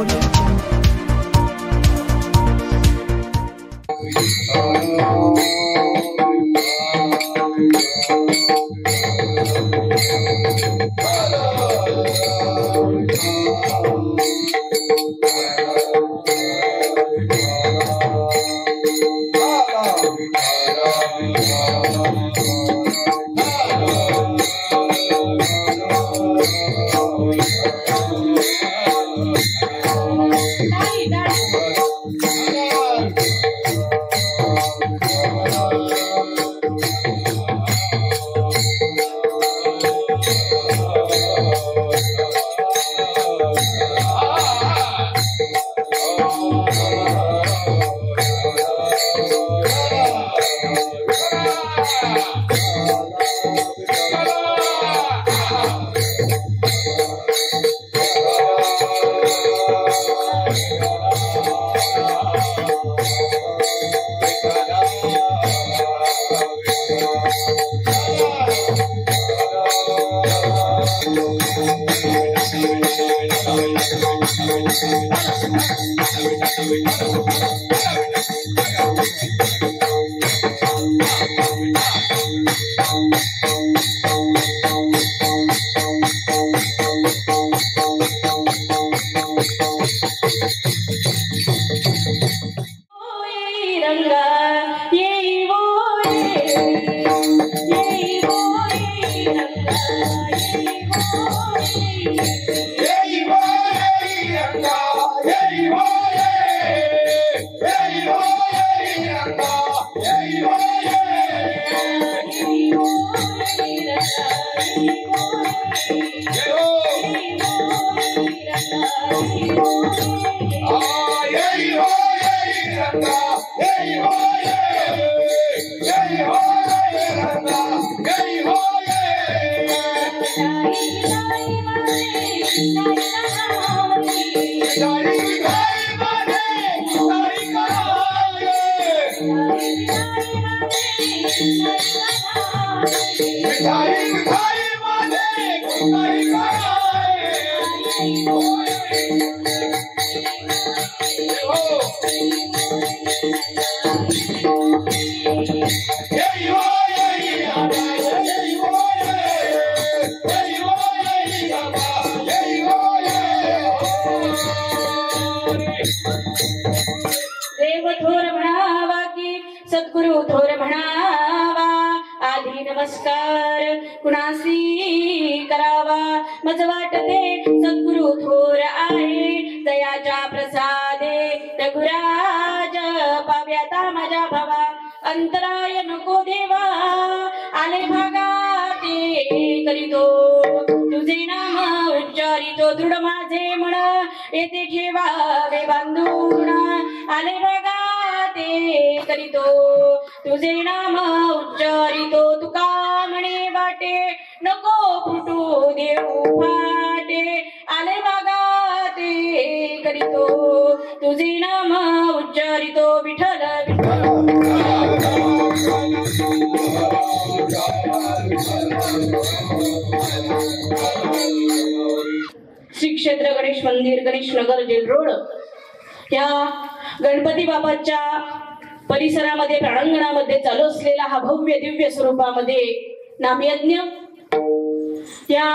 श्री क्षेत्र गणेश मंदिर, Ganesh Nagar, gel road या गणपती बाबाच्या परिसरामध्ये, प्रांगणामध्ये चालू असलेला हा भव्य दिव्य स्वरूपामध्ये नामयज्ञ, या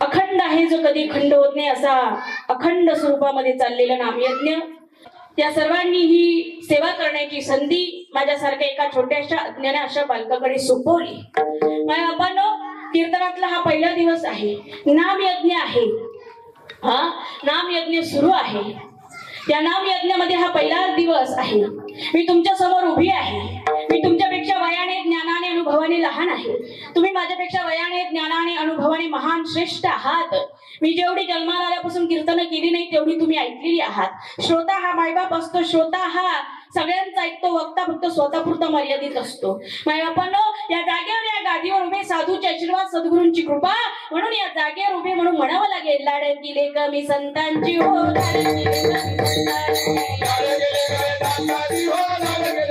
अखंड आहे जो कधी खंड होत नाही असा अखंड स्वरूपामध्ये चाललेला नामयज्ञ, त्या सर्वांनी ही सेवा करण्याची संधी माझ्यासारख्या एका छोट्याशा अज्ञान अशा बालकाकडे सोपवली. आपण कीर्तनातला हा पहिला दिवस आहे, नामयज्ञ आहे, हा नामयज्ञ सुरू आहे. या नामयज्ञामध्ये हा पहिला दिवस आहे. मी तुमच्या समोर उभी आहे. मी तुमच्यापेक्षा वयाने, ज्ञानाने, अनुभवाने लहान आहे. तुम्ही माझ्यापेक्षा वयाने, ज्ञानाने, अनुभवाने महान श्रेष्ठ आहात. मी जेवढी जन्माला आल्यापासून कीर्तन केली नाही तेवढी तुम्ही ऐकलेली आहात. श्रोता हा मायबाप असतो. श्रोता हा सगळ्यांचा ऐकतो. वक्ता फक्त स्वतःपुरता मर्यादित असतो. मायबापांनो, या जागेवर, या गादीवर उभे साधूचे आशीर्वाद, सद्गुरूंची कृपा, म्हणून या जागेवर उभे म्हणून म्हणावं लागेल, लाडकी लेक मी संतांची हो, लाडकी लेक मी संतांची हो, लाडकी लेक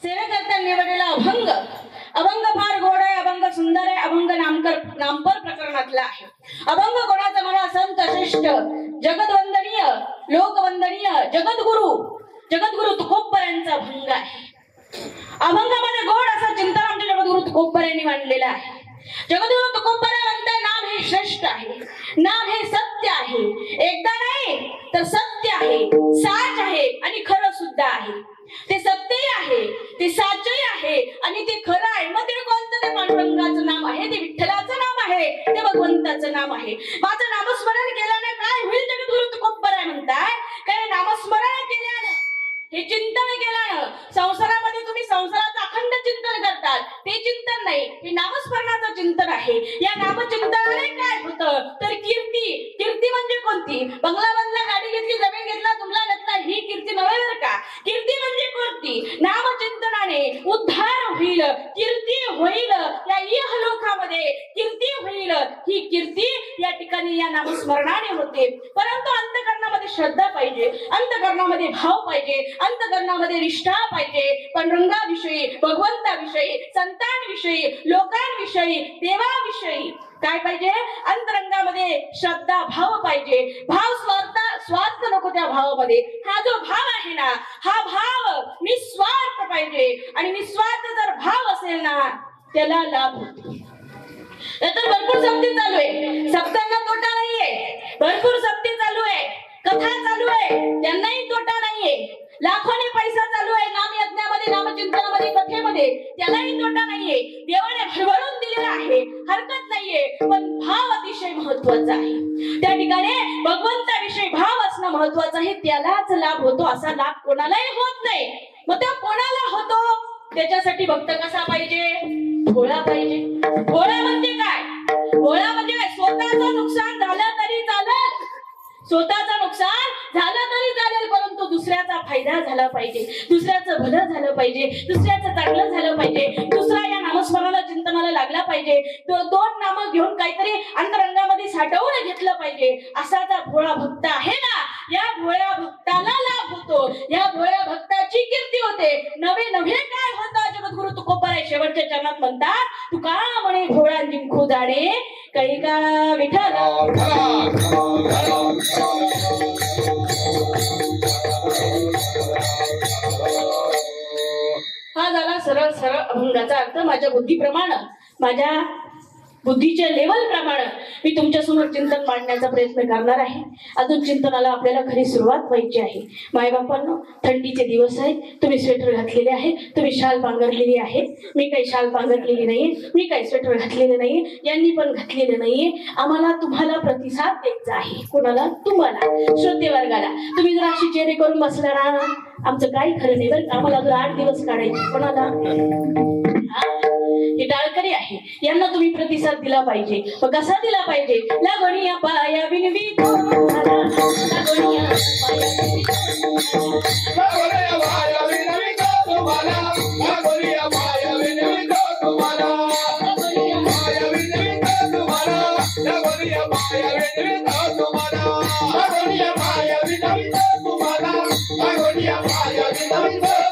सेवेकरता निवडलेला अभंग अभंग फार गोड आहे, अभंग सुंदर आहे, अभंग नामपर प्रकरणातला आहे. अभंग कोणाचा म्हणा संत श्रेष्ठ जगदवंदनीय लोकवंदनीय जगद्गुरु तुकोबरायांचा अभंग आहे. अभंगामध्ये गोड असं चिंतन आमच्या जगद्गुरु तुकोबरायांनी मांडलेलं आहे. जगद्गुरु तुकोबरा म्हणतात नाम हे श्रेष्ठ आहे, नाम हे सत्य आहे, एकदा नाही तर सत्य आहे, साच आहे आणि खरं सुद्धा आहे. ते सत्यही आहे, ते साचही आहे आणि ते खरं आहे. मग ते कोणतं? ते पांडुरंगाचं नाम आहे, ते विठ्ठलाचं नाम आहे, ते भगवंताचं नाम आहे. माझं नामस्मरण केल्याने काय होईल? जगद्गुरु तुकोबराय म्हणताय काय नामस्मरण केल्यानं, हे चिंतन केल्यानं, संसारामध्ये तुम्ही संसाराचं अखंड चिंतन करतात ते चिंतन नाही, हे नामस्मरणाचं चिंतन आहे. या नामचिंतनाने काय होतं तर कीर्ती म्हणजे कोणती? बंगला बांधला, गाडी घेतली, जमीन घेतला, तुमला घेतला, ही कीर्ती नव्हे बरं का. कीर्ती म्हणजे कोणती? नामचिंतनाने उद्धार होईल, कीर्ती होईल, या इहलोकामध्ये कीर्ती होईल. ही कीर्ती या ठिकाणी या नामस्मरणाने होते. परंतु अंतःकरणामध्ये श्रद्धा पाहिजे, अंतःकरणामध्ये भाव पाहिजे, अंतःकरणामध्ये निष्ठा पाहिजे. पांडुरंगाविषयी, भगवंताविषयी, संतांविषयी, लोकांविषयी, देवाविषयी काय पाहिजे? अंतरंगामध्ये श्रद्धा भाव पाहिजे. भाव स्वार्थ नको त्या भावामध्ये. हा जो भाव आहे ना, हा भाव निस्वार्थ पाहिजे. आणि निस्वार्थ जर भाव असेल ना, त्याला लाभ होतो. तर भरपूर सक्ती चालू आहे, सक्तांना तोटा नाहीये, भरपूर सक्ती चालू आहे, कथा चालू आहे, त्यांनाही तोटा नाहीये. लाखोने पैसा चालू आहे नाम यज्ञामध्ये, नामचिंतनामध्ये, कथेमध्ये, त्यालाही तोटा नाहीये. देवाने भरभरून दिलेला आहे, हरकत नाहीये. पण भाव अतिशय महत्वाचा आहे. त्या ठिकाणी भगवंताविषयी भाव असणं महत्वाचं आहे, त्यालाच लाभ होतो. असा लाभ कोणालाही होत नाही. मग तो कोणाला होतो? त्याच्यासाठी भक्त कसा पाहिजे? भोळा पाहिजे. भोळा म्हणजे काय? भोळा म्हणजे काय? स्वतःचं नुकसान झालं तरी चालेल, स्वतःचं नुकसान झालं तरी चालेल, परंतु दुसऱ्याचा फायदा झाला पाहिजे, दुसऱ्याचं भलं झालं पाहिजे, दुसऱ्याचं चांगलं झालं पाहिजे, दुसरा या नामस्मरणाला चिंतनाला लागला पाहिजे, दोन नामं घेऊन काहीतरी अंतरंगामध्ये साठवून घेतलं पाहिजे. असा जो भोळा भक्त आहे ना, या भोळ्या भक्ताला लाभ होतो, या भोळ्या भक्ताची कीर्ती होते. नवे नवे काय होतं? जगद्गुरु तुकोबराय शेवटच्या चरणात म्हणतात, तुका म्हणे भोळा जिंकू जाणे काही का विठ्ठला. हा झाला सरळ सरळ अभंगाचा अर्थ. माझ्या बुद्धीप्रमाणे, माझ्या बुद्धीच्या लेवल प्रमाणे मी तुमच्या समोर चिंतन मांडण्याचा प्रयत्न करणार आहे. अजून चिंतनाला आपल्याला खरी सुरुवात व्हायची आहे. मायबापांनो, थंडीचे दिवस आहेत, तुम्ही स्वेटर घातलेले आहे, तुम्ही शाल पांघरलेली आहे. मी काही शाल पांघरलेली नाहीये, मी काही स्वेटर घातलेले नाहीये, यांनी पण घातलेले नाहीये. आम्हाला तुम्हाला प्रतिसाद द्यायचा आहे. कोणाला? तुम्हाला, श्रोते वर्गाला. तुम्ही जर अशी चेहरे करून बसला ना, आमचं काही खरं नाही बरं. आम्हाला अजून 8 दिवस काढायचे. कोणाला? हे टाळकरी आहे, यांना तुम्ही प्रतिसाद दिला पाहिजे. मग कसा दिला पाहिजे? लागोनिया पाया विनवी तुम्हाला, लागोनिया पाया विनवी तुम्हाला, लागोनिया पाया विनवी तुम्हाला, लागोनिया पाया विनवी तुम्हाला, लागोनिया पाया विनवी तुम्हाला, लागोनिया पाया विनवी तुम्हाला, लागोनिया पाया विनवी तुम्हाला, लागोनिया पाया विनवी तुम्हाला.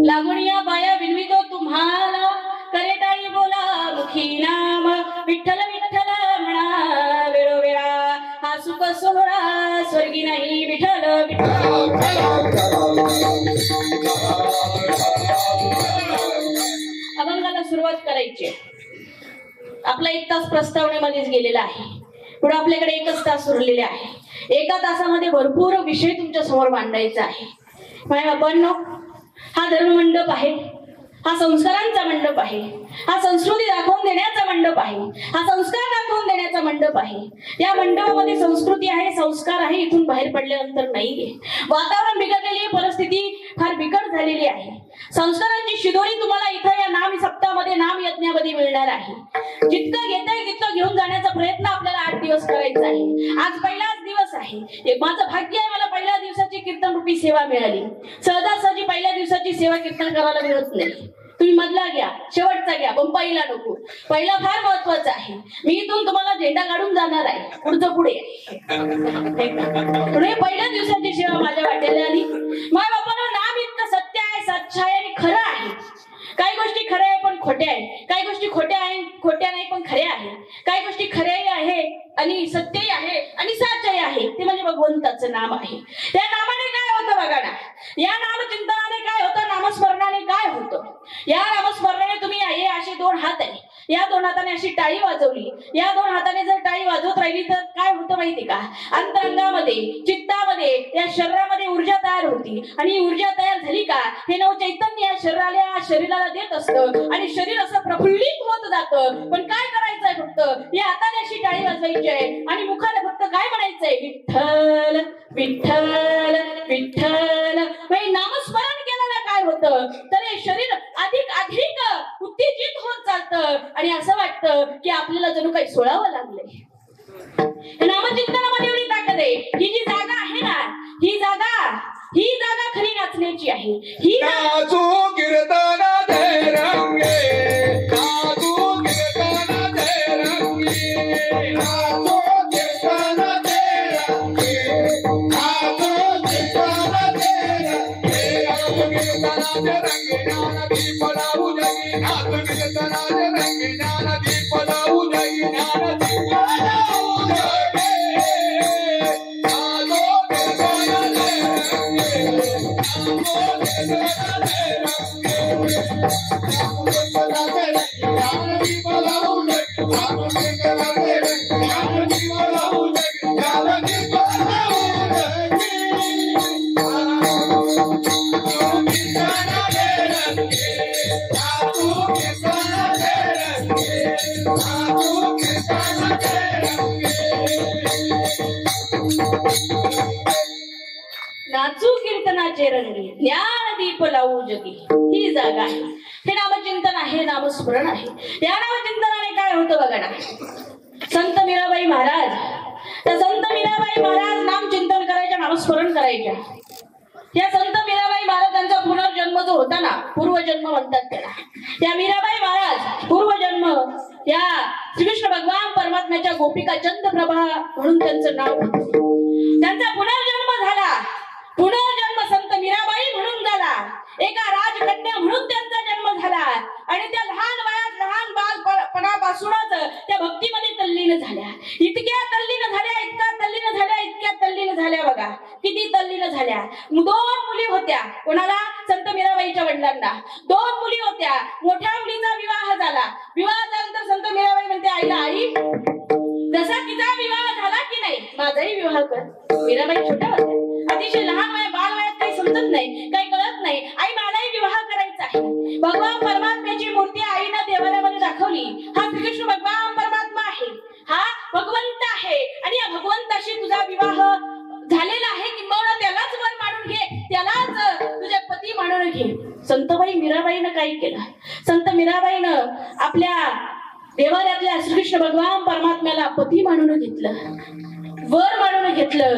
लागोनिया पाया विनवितो तुम्हाला, करे टाळी बोला मुखीना. अभंगाला सुरुवात करायची. आपला 1 तास प्रस्तावनेमध्येच गेलेला आहे. पुढे आपल्याकडे 1च तास उरलेले आहे. 1 तासामध्ये भरपूर विषय तुमच्या समोर मांडायचा आहे. माझ्या बाबांनो, हा धर्ममंडप आहे, हा संस्कारांचा मंडप आहे, हा संस्कृती दाखवून देण्याचा मंडप आहे, हा संस्कार दाखवून देण्याचा मंडप आहे. या मंडपामध्ये संस्कृती आहे, संस्कार आहे. इथून बाहेर पडल्यानंतर नाहीये. वातावरण बिघडलेली, परिस्थिती फार बिकट झालेली आहे. संस्कारांची शिदोरी तुम्हाला इथं या नाम सप्ताहामध्ये, नाम यज्ञामध्ये मिळणार आहे. जितकं घेताय तितकं घेऊन जाण्याचा प्रयत्न आपल्याला 8 दिवस करायचा आहे. आज पहिलाच दिवस आहे. एक माझं भाग्य आहे, मला पहिल्या दिवसाची कीर्तन रूपी सेवा मिळाली. सहजासहजी पहिल्या दिवसाची सेवा कीर्तन करायला मिळत नाही. तुम्ही मधला घ्या, शेवटचा घ्या, पण पहिला नको. पहिला फार महत्वाचा आहे. मी इथून तुम्हाला झेंडा काढून जाणार आहे, पुढचं पुढे. पहिल्या दिवसाची सेवा माझ्या वाट्याला आली. माझ्या बापानं नाम इतकं सत्य आहे, सच्चा आहे आणि खरं आहे. काही गोष्टी खऱ्या आहे पण खोट्या आहे, काही गोष्टी खोट्या नाही पण खऱ्या आहे, काही गोष्टी खऱ्याही आहे आणि सत्यही आहे आणि साचही आहे. ते म्हणजे भगवंताचं नाम आहे. त्या नामाने काय होतं बघा ना. या नामचिंतनाने काय होतं, नामस्मरणाने काय होतं. या नामस्मरणाने तुम्ही हे असे 2 हात आहे, या 2 हाताने अशी टाळी वाजवली, या 2 हाताने जर टाळी वाजवत राहिली तर काय होतं माहिती का. अंतरंगामध्ये, चित्तामध्ये, या शरीरामध्ये ऊर्जा तयार होती. आणि ऊर्जा तयार झाली का हे नव चैतन्य या शरीराला देत असतं आणि शरीर असं प्रफुल्लित होत जातं. पण काय करायचंय, फक्त या हाताने अशी टाळी वाजवायची आहे आणि मुखाने फक्त काय म्हणायचंय, विठ्ठल विठ्ठल विठ्ठल. नामस्मरण केल्यानं काय होतं तर हे शरीर अधिक उत्तेजित होत चालतं आणि असं वाटतं की आपल्याला जणू काही सोडावं लागलंय. नामचिंतनामध्ये एवढी ताकद आहे. ही जी जागा आहे ना, ही जागा खरी नाचण्याची आहे. ही नाचू कीर्तना दे रंगे, नाचू कीर्तना दे रंगे, नाचू कीर्तना दे रंगे, नाचू कीर्तना दे रंगे, नाचू कीर्तना दे रंगे, ज्ञान दीप लावू जगी, नाचू कीर्तना दे रंगे, ज्ञान दीप लावू जगी, ज्ञान दीप लावू जगी, नाचू कीर्तना दे रंगे, नाचू कीर्तनाचे रंगी, ज्ञान दीप लावू जगी. ही जागा आहे. हे नामचिंतन आहे, नामस्मरण आहे. या नामचिंतनाने काय होतं बघा ना. संत मीराबाई महाराज, त्या संत मीराबाई महाराज नामचिंतन करायच्या, नामस्मरण करायच्या. या संत मीराबाई महाराजांचा पुनर्जन्म जो होता ना, पूर्वजन्म म्हणतात त्याला. या मीराबाई महाराज पूर्वजन्म या श्रीकृष्ण भगवान परमात्म्याच्या गोपिका चंद्रप्रभा म्हणून त्यांचं नाव होतं. त्यांचा पुनर्जन्म झाला. पुनर्जन्म संत मीराबाई म्हणून झाला. एका राजकन्या म्हणून त्यांचा जन्म झाला आणि त्या लहान वयात, लहान बालपणापासूनच त्या भक्तीमध्ये तल्लीन झाल्या. इतक्या तल्लीन झाल्या, इतक्या तल्लीन झाल्या, इतक्या तल्लीन झाल्या बघा. किती तल्लीन झाल्या. 2 मुली होत्या. कोणाला? संत मीराबाईच्या वडिलांना 2 मुली होत्या. मोठ्या मुलीचा विवाह झाला. विवाह झाल्यानंतर संत मीराबाई म्हणते आईला, आई जसा तिचा विवाह झाला की नाही, माझाही विवाह कर. मीराबाई छोट्या होत्या, अतिशय लहान वयात, बाल वयात काही समजत नाही, काही कळत नाही. आई मलाही विवाह करायचा आहे. भगवान परमात्म्याची मूर्ती आईनं देवालयामध्ये दाखवली. हा श्रीकृष्ण भगवान परमात्मा आहे, हा भगवंत आहे आणि या भगवंताशी तुझा विवाह झालेला आहे. किंबहुना त्यालाच वर मानून घे, त्यालाच तुझे पती मानून घे. संतबाई मीराबाईनं काय केलं? संत मीराबाईनं आपल्या देवालयातल्या श्रीकृष्ण भगवान परमात्म्याला पती मानून घेतलं, वर मानून घेतलं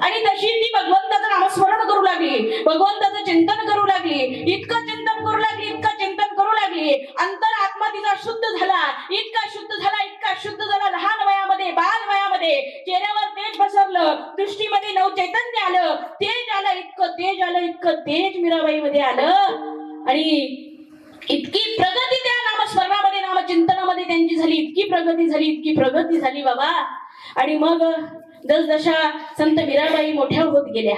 आणि तशी ती भगवंताचं नामस्मरण करू लागली, भगवंताचं चिंतन करू लागली. इतकं चिंतन करू लागली, इतकं चिंतन करू लागली. अंतर आत्मा तिचा शुद्ध झाला, इतका शुद्ध झाला, इतका शुद्ध झाला. लहान वयामध्ये, बाल वयामध्ये चेहऱ्यावर तेज पसरलं, दृष्टीमध्ये नव चैतन्य आलं, तेज आलं, इतकं तेज आलं, इतकं तेज मीराबाई मध्ये आलं आणि इतकी प्रगती त्या नामस्मरणामध्ये, नामचिंतनामध्ये त्यांची झाली. इतकी प्रगती झाली बाबा. आणि मग जसजशा संत मीराबाई मोठ्या होत गेल्या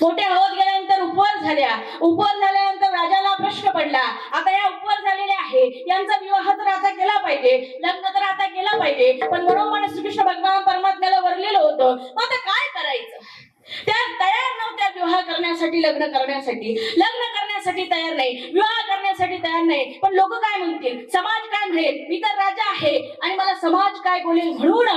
मोठ्या होत गेल्यानंतर उपवास झाल्यानंतर राजाला प्रश्न पडला, आता या उपवास झालेले आहे, यांचा विवाह तर आता केला पाहिजे, लग्न तर आता केला पाहिजे, पण मनोमन श्रीकृष्ण भगवान परमात्म्याला वरलेलं होतं, मग आता काय करायचं? त्या तयार नव्हत्या विवाह करण्यासाठी, लग्न करण्यासाठी तयार नाही, विवाह करण्यासाठी तयार नाही. पण लोक काय म्हणतील, समाज काय म्हणेल, मी तर राजा आहे आणि मला समाज काय बोलेल, म्हणून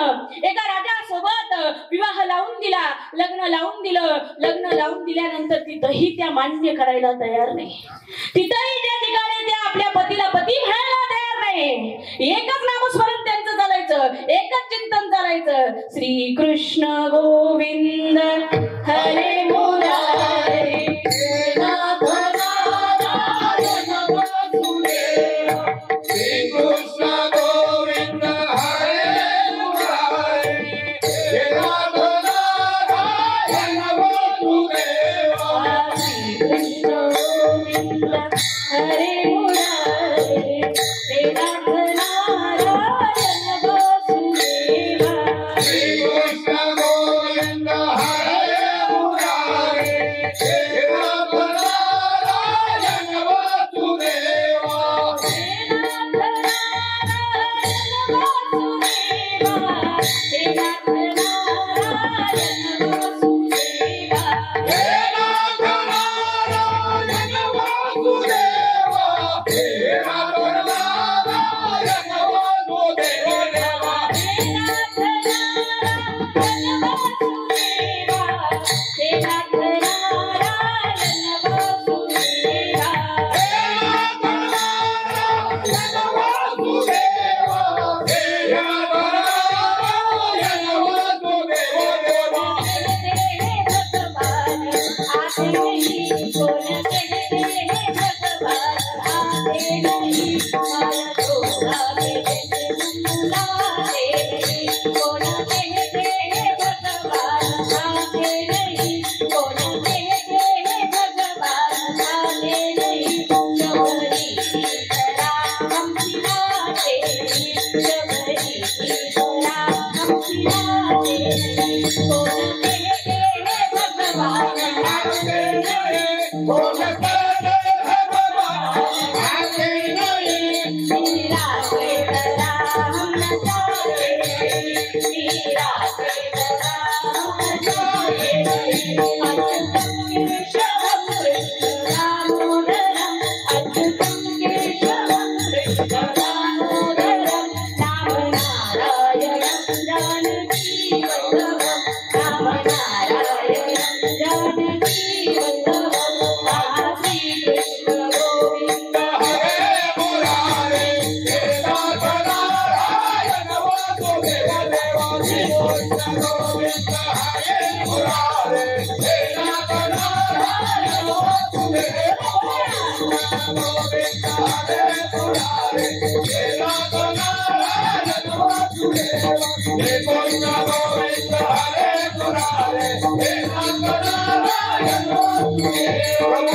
एका राजासोबत विवाह लावून दिला, लग्न लावून दिल्यानंतर तिथंही त्या मान्य करायला तयार नाही. तिथंही त्या ठिकाणी त्या आपल्या पतीला पती म्हणायला तयार नाही. एकच नामस्मरण त्यांचं चालायचं, एकच चिंतन चालायचं, श्री कृष्ण गोविंद हरे मुरारी, नाथ नारायण वासुदेव, श्री कृष्ण गोविंद हरे मुरारी, नाथ नारायण वासुदेव, श्री कृष्ण गोविंद हरे मुरारी, नाथ नारायण वासुदेव, श्री कृष्ण गोविंद हरे मुरारी, नाथ नारायण वासुदेव,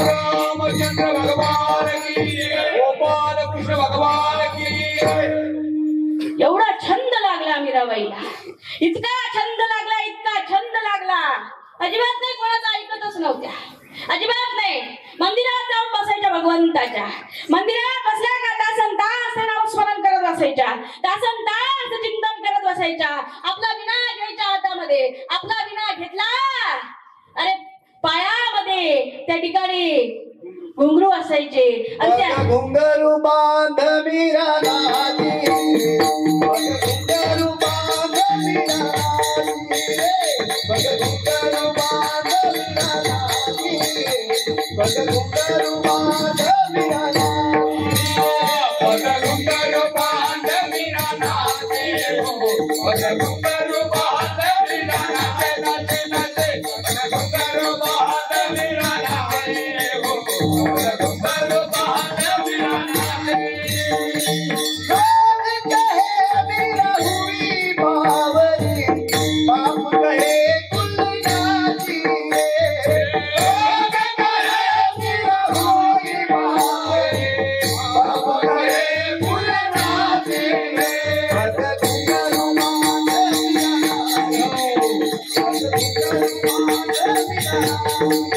रामचंद्र भगवान की, गोपाल कृष्ण भगवान की. एवढा छंद लागला मीराबाईला, इतका छंद लागला, अजिबात नाही कोणाचं ऐकतच नव्हत्या, अजिबात नाही. मंदिरात जाऊन बसायच्या, भगवंताच्या मंदिरात बसल्या का तासन तास नामस्मरण करत बसायच्या, तासन तास चिंतन करत बसायच्या. आपला विना घ्यायच्या हातामध्ये, आपला विना घेतला, अरे पायामध्ये त्या ठिकाणी घुंगरू असायचे आणि त्या घुंगरू बांध मीरा नाची, घुंगरू बांध मीरा नाची, घुंगरू बांध मीरा नाची, घुंगरू बांध मीरा नाची, घुंगरू बांध मीरा नाची, घुंगरू बांध मीरा नाचे, नाचे नाचे, घुंगरू बांध मीरा नाची, घुंगरू बांध मीरा नाची. कहे मीरा हुई बावरी, बाप कहे कुल नाची रे, कहे मीरा हुई बावरी, बाप कहे कुल नाची रे. घुंगरू बांध मीरा नाची, घुंगरू बांध मीरा नाची.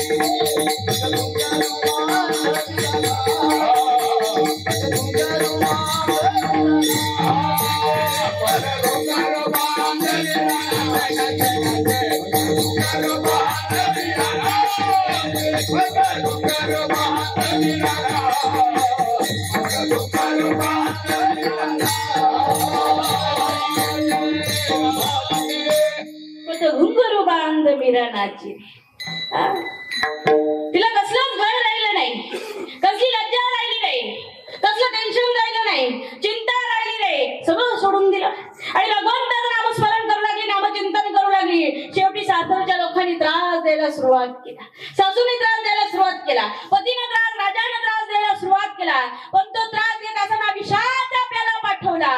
घुंगरू बांध मीरा नाची तिला कसलंच घर राहिलं नाही, कसली लज्जा राहिली नाही, कसलं टेन्शन राहिलं नाही, चिंता राहिली नाही, सगळं सोडून दिलं आणि भगवंताचं नामस्मरण करू लागली, नामचिंतन करू लागली. शेवटी सासरच्या लोकांनी त्रास द्यायला सुरुवात केला, सासूने त्रास द्यायला सुरुवात केला, पतीने त्रास, राजाने त्रास द्यायला सुरुवात केला. पण तो त्रास देत असताना विषाचा प्याला पाठवला.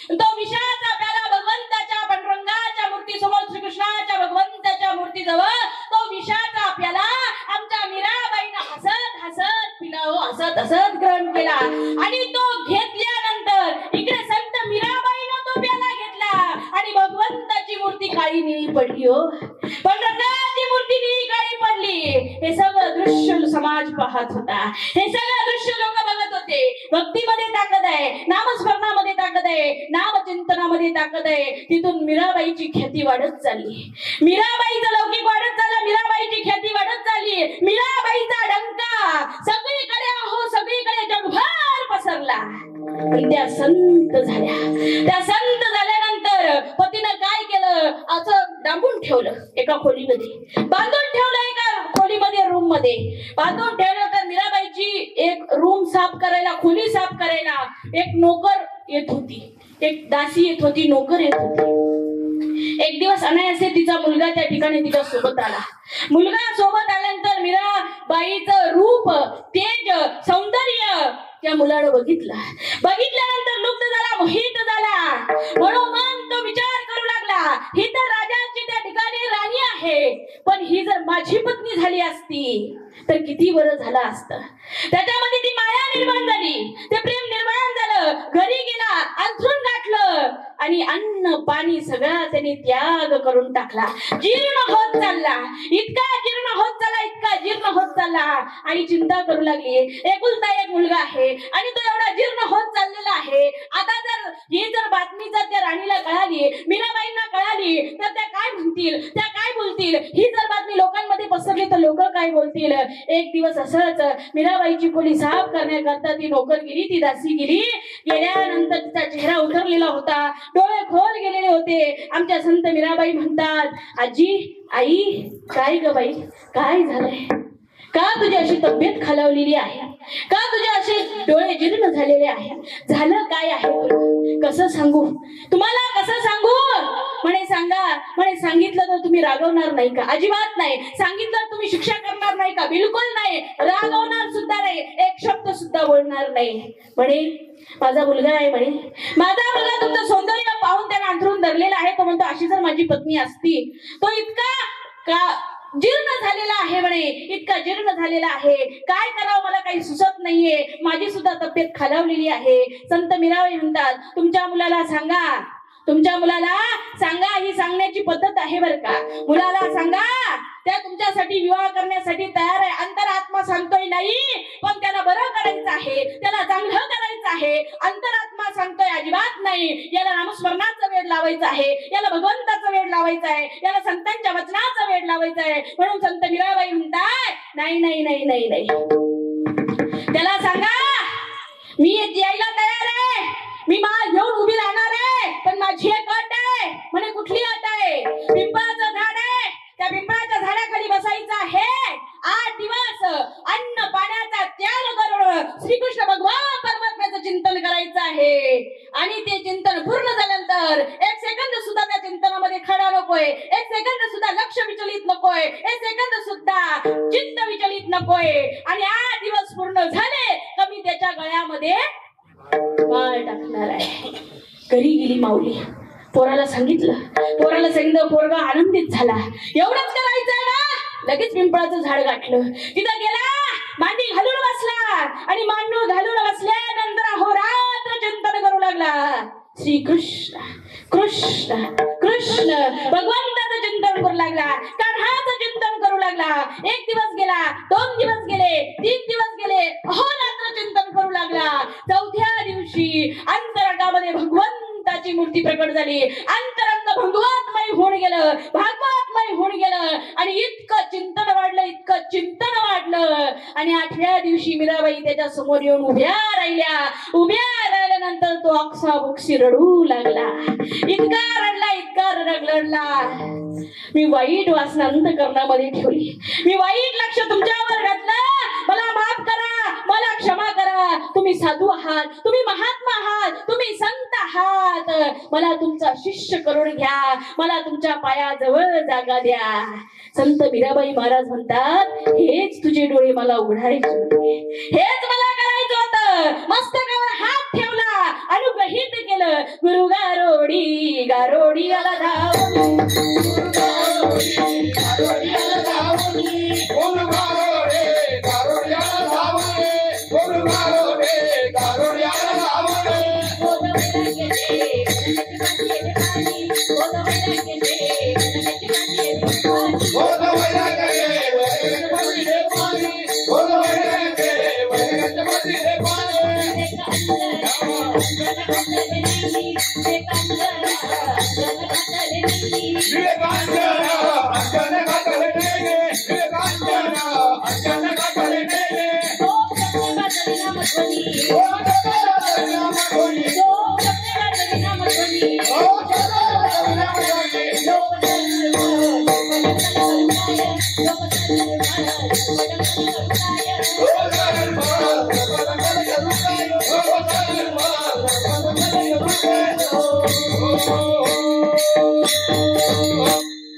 तो विषाचा प्याला भगवंताच्या पांडुरंगाच्या मूर्तीसमोर, श्रीकृष्णाच्या भगवंताच्या मूर्तीजवळ तो विषाचा प्याला आमच्या मीराबाईनं हसत हसत पिला, हसत हसत ग्रहण केला. आणि तो घेतल्यानंतर इकडे संत मीराबाईनं तो प्याला घेतला आणि भगवंताची मूर्ती काळी निळी पडली. हो, पांडुरंगाची मूर्ती निळी काळी पडली. हे सगळं दृश्य समाज पाहत होता, हे सगळं दृश्य लोक बघत होते. भक्तीमध्ये ताकद आहे, नामस्मरणामध्ये ताकद आहे, नामचिंतनामध्ये ताकद आहे. तिथून मीराबाईची ख्याती वाढत चालली, मीराबाईचा लौकिक वाढत चालला, मीराबाईची ख्याती वाढत चालली. मीराबाईचा डंका सगळीकडे, अहो सगळीकडे जगभर पसरला. पण त्या संत झाल्या. त्या संत झाल्यानंतर पतीनं काय केलं, असं डांबून ठेवलं एका खोलीमध्ये, बांधून ठेवलं एका खोलीमध्ये, रूम मध्ये बांधून ठेवलं. तर मीराबाईची एक रूम साफ करायला, खोली साफ करायला एक नोकर येत होती, एक दासी येत होती, नोकर येत होती. एक दिवस अनायासे तिचा मुलगा त्या ठिकाणी तिच्या सोबत आला. मुलगा सोबत आल्यानंतर मीराबाईचं रूप, तेज, सौंदर्य त्या मुलानं बघितलं. बघितल्यानंतर लुब्ध झाला, मोहित झाला. मनोमन तो विचार करू लागला, ही तर राजाची त्या ठिकाणी राणी आहे, पण ही जर माझी पत्नी झाली असती तर किती बरं झालं असतं. त्याच्यामध्ये ती माया निर्माण झाली, ते प्रेम निर्माण झालं. घरी गेला, अंथरूण गाठलं आणि अन्न पाणी सगळा त्याने त्याग करून टाकला. जीर्ण होत चालला, इतका जीर्ण होत चालला, इतका जीर्ण होत चालला. आणि चिंता करू लागली, एकुलता एक मुलगा आहे आणि तो एवढा जीर्ण होत चाललेला आहे. आता जर ही जर बातमी जर त्या राणीला कळाली, मीराबाईंना कळाली, तर त्या काय म्हणतील, त्या काय बोलतील. ही जर बातमी लोकांमध्ये पसरली तर लोक काय बोलतील. एक दिवस असंच मीराबाईची खोली साफ करण्याकरता ती नोकर गेली, ती दासी गेली. गेल्यानंतर तिचा चेहरा उतरलेला होता, डोळे खोल गेलेले होते. आमच्या संत मीराबाई म्हणतात, आजी, आई, काय ग बाई, काय झालंय, का तुझी अशी तब्येत खालावलेली आहे, का तुझे असे डोळे जीर्ण झालेले आहे, झालं काय आहे तुला, कसं सांगू तुम्हाला, कसं सांगू. म्हणे सांगा. म्हणे सांगितलं तर तुम्ही रागवणार नाही का. अजिबात नाही. सांगितलं तर तुम्ही शिक्षा करणार नाही का. बिलकुल नाही. रागवणार सुद्धा नाही, एक शब्द सुद्धा बोलणार नाही. म्हणे माझा मुलगा आहे, म्हणे माझा मुलगा तुमचं सौंदर्य पाहून त्याने अंथरून धरलेला आहे. तो म्हणतो अशी जर माझी पत्नी असती. तो इतका का जीर्ण झालेला आहे, म्हणे इतका जीर्ण झालेला आहे, काय करावं मला काही सुचत नाहीये, माझी सुद्धा तब्येत खालावलेली आहे. संत मीराबाई म्हणतात, तुमच्या मुलाला सांगा, तुमच्या मुलाला सांगा, ही सांगण्याची पद्धत आहे बरं का. मुलाला सांगा, त्या तुमच्यासाठी विवाह करण्यासाठी तयार आहे. अंतरात्मा सांगतोय नाही, पण त्याला बरं करायचं आहे, त्याला चांगलं करायचं आहे. अंतरात्मा सांगतोय अजिबात नाही, याला नामस्मरणाचा वेळ लावायचा आहे, याला भगवंताचा वेळ लावायचा आहे, याला संतांच्या वचनाचा वेळ लावायचा आहे. म्हणून संत मीराबाई म्हणतात, नाही नाही नाही नाही नाही, त्याला सांगा मी यायला तयार आहे, मी माळ घेऊन उभी राहणार आहे, पण माझी एक अट आहे. म्हणे कुठली अट आहे. पिंपळाचं झाड आहे, त्या पिंपळाच्या झाडाखाली बसायचं आहे. 8 दिवस अन्न पाण्याचा त्याग करून श्रीकृष्ण भगवान परमात्म्याचं चिंतन करायचं आहे. आणि ते चिंतन पूर्ण झाल्यानंतर 1 सेकंद सुद्धा त्या चिंतनामध्ये खडा नकोय, 1 सेकंद सुद्धा लक्ष विचलित नकोय, 1 सेकंद सुद्धा चित्त विचलित नकोय. आणि 8 दिवस पूर्ण झाले का मी त्याच्या गळ्यामध्ये माळ टाकणार आहे. घरी गेली माऊली, पोराला सांगितलं, पोरगा आनंदित झाला. एवढंच करायचंय ना. लगेच पिंपळाचं झाड गाठलं, तिथं गेला, मांडी घालून बसला आणि मांडू घालून बसल्यानंतर अहोरात्र चिंतन करू लागला. श्री कृष्ण कृष्ण कृष्ण भगवंताचं चिंतन करू लागला, कान्हाचं चिंतन करू लागला. 1 दिवस गेला, 2 दिवस गेले, 3 दिवस गेले, अहोरात्र चिंतन करू लागला. 4थ्या दिवशी अंतरंगामध्ये भगवंत भगवंताची मूर्ती प्रकट झाली. अंतरंग भगवतमय होऊन गेलं, भागवतमय होऊन गेलं. आणि इतकं चिंतन वाढलं, इतकं चिंतन वाढलं. आणि 8व्या दिवशी मीराबाई त्याच्या समोर येऊन उभ्या राहिल्या. उभ्या राहिल्यानंतर तो अक्साबुक्सी रडू लागला. इतका रडला, इतका रडला. मी वाईट वासना अंतःकरणामध्ये ठेवली, मी वाईट लक्ष तुमच्यावर घातलं. मला माफ करा, मला क्षमा करा. तुम्ही साधू आहात, तुम्ही महात्मा आहात, तुम्ही संत आहात. मला तुमचा शिष्य करून घ्या, मला तुमच्या पायाजवळ जागा द्या. संत मीराबाई महाराज म्हणतात, हेच तुझे डोळे मला उघडायचे होते, हेच मला करायचं होतं. मस्तकावर हात ठेवला, अनुग्रहित केलं. गुरु गारोडी गारोडी आला धावून, गुरु गारोडी गारोडी आला धावून, गुरु गारोडी गारोडी आला धावून, गुरु गारोडी गारोडी आला धावून.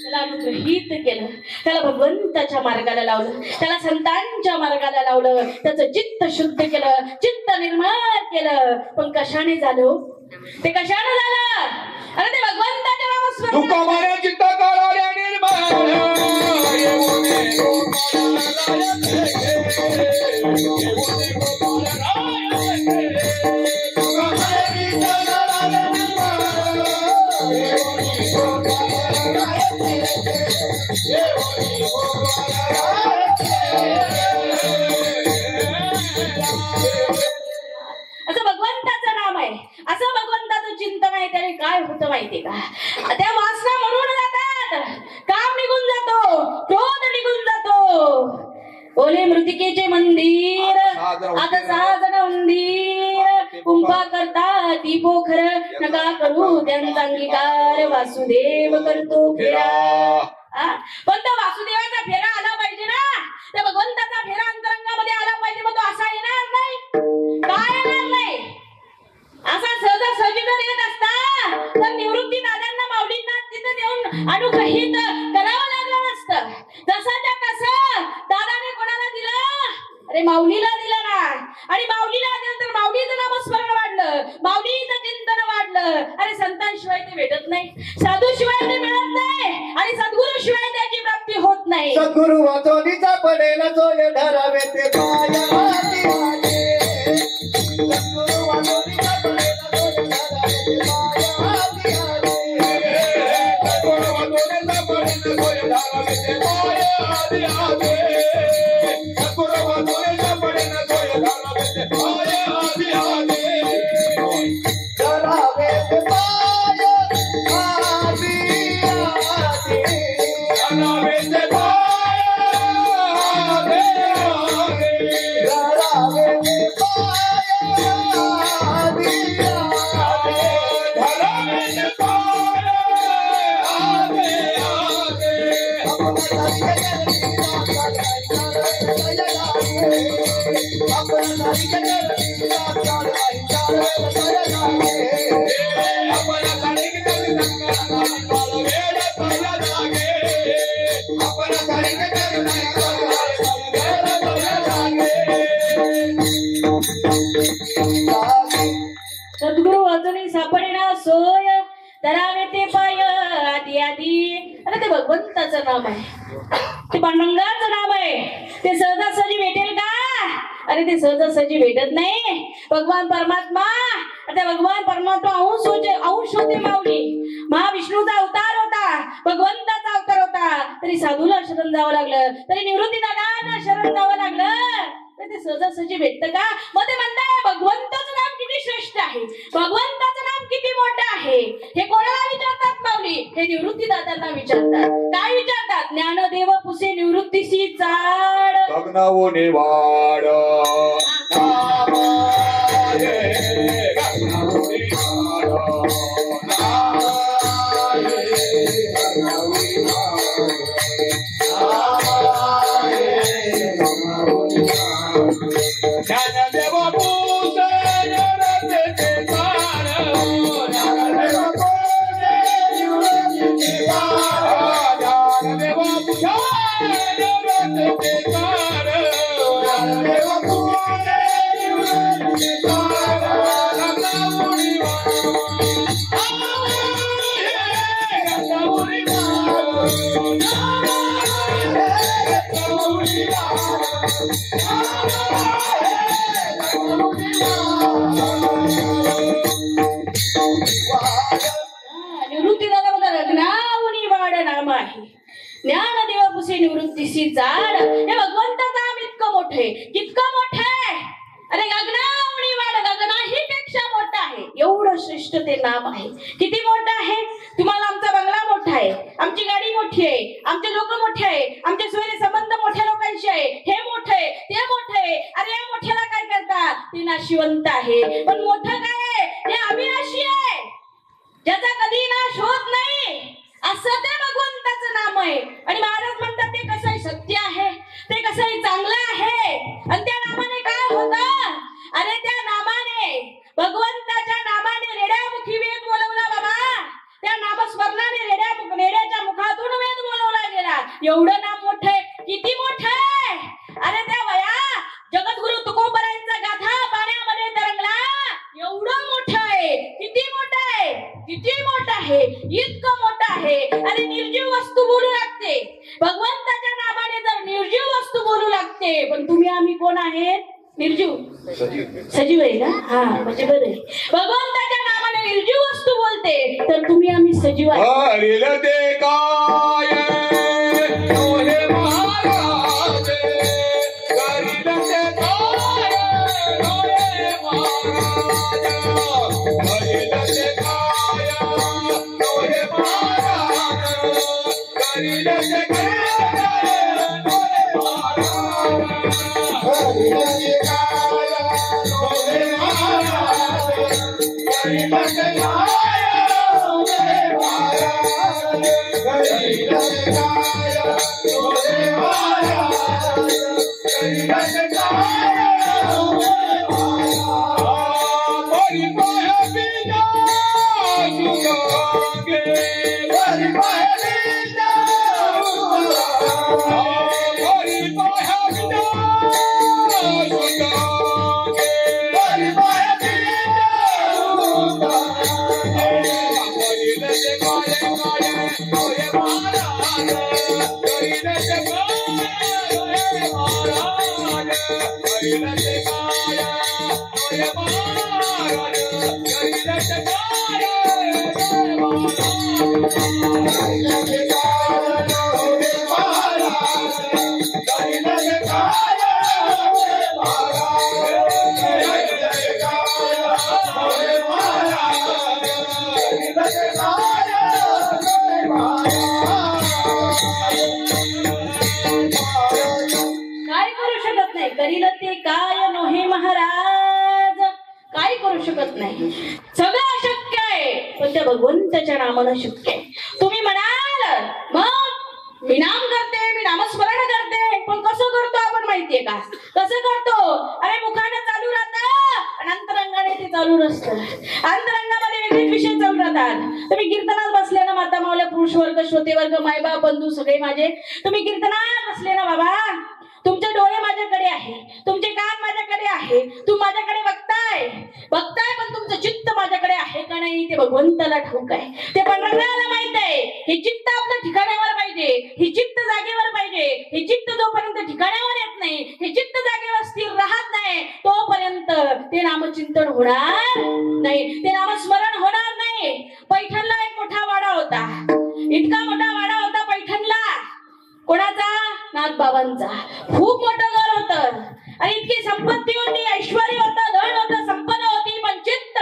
त्याला अनुग्रहित केलं, त्याला भगवंताच्या मार्गाला लावलं, त्याला संतांच्या मार्गाला लावलं. त्याचं चित्त शुद्ध केलं, चित्त निर्मळ केलं. पण कशाने झालं? ते कशाने झालं? अरे ते भगवंताच्या नामस्मरण. तुकोबाने चित्त काढाले निर्मळ, असं भगवंताचं नाम आहे, असं भगवंताचं चिंतन आहे. त्याने काय होतं माहितीये का? त्या वासना मरून जातात, काम निघून जातो, क्रोध निघून जातो. ओले मृतिकेचे मंदिर आता 6 जण मंदिर कुंभा करता ती पोखर. नका करू त्यांचा अंगीकार, वासुदेव करतो फेरा. पण तो वासुदेवाचा फेरा आला पाहिजे ना, त्या भगवंताचा फेरा अंतरंगामध्ये आला पाहिजे. मग तो असा येणार नाही, काय येणार नाही? असा सहजासहजी जर येत असता तर निवृत्ती दादांना, माऊलींना तिथे देऊन अनुग्रहित करावं लागलं नसतं. जसाच्या तसं दादाने कोणाला दिलं? अरे माऊलीला दिलं ना. आणि माऊलीला दिलं तर माऊलीचं नामस्मरण वाढलं, माऊलीचं चिंतन वाढलं. अरे संतांशिवाय ते भेटत नाही, साधू शिवाय ते मिळत नाही, आणि सद्गुरू शिवाय त्याची प्राप्ती होत नाही. सद्गुरु वाचोलीचा पडेल जोय धरावे ते पाया आधी आले. सद्गुरु वाचोलीचा पडेल जोय धरावे ते पाया आधी आले. सद्गुरु वाचोलीचा पडेल जोय धरावे ते पाया आधी आले. सद्गुरु वाचोलीचा पडेल जोय धरावे ते पाया आधी आले. धरावे ते पाया आधी आले. धरावे ते सद्गुरु वाचून सापडेना सोय धरावे ते पाय आधी आधी. अरे ते भगवंताचं नाम आहे, ते पांडुरंगाचं नाम आहे. ते सहजासहजी भेटेल का? अरे ते सहजासहजी भेटत नाही. भगवान परमात्मा, त्या भगवान परमात्मा अंश होते माऊली. महाविष्णूचा अवतार होता, भगवंताचा अवतार होता. तरी साधूला शरण जावं लागलं, तरी निवृत्ती दादांना शरण जावं लागलं. ते सहजासहजी भेटतं का? मग ते म्हणताय भगवंताचं नाम किती श्रेष्ठ श्रेष्ठ आहे, भगवंताचं नाम किती मोठं आहे, हे कोणाला विचारतात माऊली? हे निवृत्ती दादांना विचारतात. काय विचारतात? ज्ञानदेव पुसे निवृत्तीसी चाड गगनावून वाड नामाये, गगनावून वाड नामाये, गगनावून वाड नामाये, गगनावून वाड. ज्ञानदेव पुसे निवृत्तीसी चाड, ज्ञानदेव पुसे निवृत्तीसी चाड, ज्ञानदेव पुसे निवृत्तीसी चाड, ज्ञानदेव पुसे निवृत्तीसी चाड, गगनावून वाड गगनावून निवृत्ती दादा म्हणतात गगनावून वाड नाम आहे, ज्ञानदेव पुसे निवृत्तीसी चाड. हे भगवंताचं नाम इतकं मोठं आहे, कितकं मोठं आहे? अरे गगनावणी वाड, गगनाही पेक्षा मोठं आहे, एवढं श्रेष्ठ ते नाम आहे. किती मोठं आहे? तुम्हाला आमचा बंगला मोठा आहे, आमची गाडी मोठी आहे, आमचे लोक मोठे आहे, आमचे सोयरे संबंध मोठ्या लोकांशी आहे, हे मोठं आहे, ते मोठं आहे. अरे या मोठ्याला काय करतात? ते नाशिवंत आहे. पण मोठं काय आहे? हे अविनाशी आहे, ज्याचा कधी नाश होत नाही, असं ते भगवंताचं नाम आहे. आणि महाराज म्हणतात ते कसं सत्य आहे, ते कसं चांगलं आहे. आणि त्या नामाने काय होतं? अरे त्या नामाने, भगवंताच्या नामाने रेड्यामुखी वेद बोलवला बाबा. त्या नामस्मरणाने रेड्याच्या मुखातून वेद बोलवला गेला. एवढं नाम मोठं आहे. किती मोठं आहे? अरे त्या वया जगद्गुरु तुकोबरायांचा गाथा पाण्यामध्ये तरंगला. एवढं मोठं आहे. किती मोठं आहे? किती मोठं आहे? इतकं मोठं आहे. अरे निर्जीव वस्तू बोलू लागते, भगवंताच्या नामाने जर निर्जीव वस्तू बोलू लागते. पण तुम्ही आम्ही कोण आहेत? निर्जीव सजीव आहे ना? हा, म्हणजे बरं आहे. भगवंताच्या नामाने निर्जीव वस्तू बोलते, तर तुम्ही आम्ही सजीव आहे. हरिल ते काय नोहे महाराज, हरिल ते काय नोहे महाराज, हरिल ते काय नोहे महाराज, हरिल ते काय नोहे महाराज, हरिल ते काय नोहे महाराज, हरिल ते काय करील ते काय नोहे महाराज, काय करू शकत नाही. सगळं अशक्य आहे, पण त्या भगवंताच्या नामानं शक्य आहे. तुम्ही म्हणाल मग मी नाम करते, मी नामस्मरण करते, पण कसं करतो आपण माहितीये का? कसं करतो? अरे मुखाने चालू राहतं आणि अंतरंगाने ते चालू नसतं. अंतरंगामध्ये वेगळेच विषय चालू राहतात. तुम्ही कीर्तनात बसले ना माता मावल्या, पुरुष वर्ग, श्रोते वर्ग, मायबाप, बंधू सगळे माझे, तुम्ही कीर्तनात बसले ना बाबा, तुमचे डोळे माझ्याकडे आहे, तुमचे कान माझ्याकडे आहे, तुम्ही माझ्याकडे बघताय, पण तुमचं चित्त माझ्याकडे आहे का नाही ते भगवंताला ठाऊक आहे. ते पंढरपुराला माहित आहे. हे चित्त आपलं ठिकाणावर पाहिजे, हे चित्त जागेवर पाहिजे. हे चित्त जोपर्यंत ठिकाणावर येत नाही, हे चित्त जागेवर स्थिर राहत नाही, तोपर्यंत ते नामचिंतन होणार नाही, ते नामस्मरण होणार नाही. पैठणला एक मोठा वाडा होता, इतका मोठा वाडा होता पैठणला. कोणाचा? नाथबाबांचा. खूप मोठं घर होतं आणि इतकी संपत्ती होती, ऐश्वर्य होतं, धन होतं, संपदा होती, पण चित्त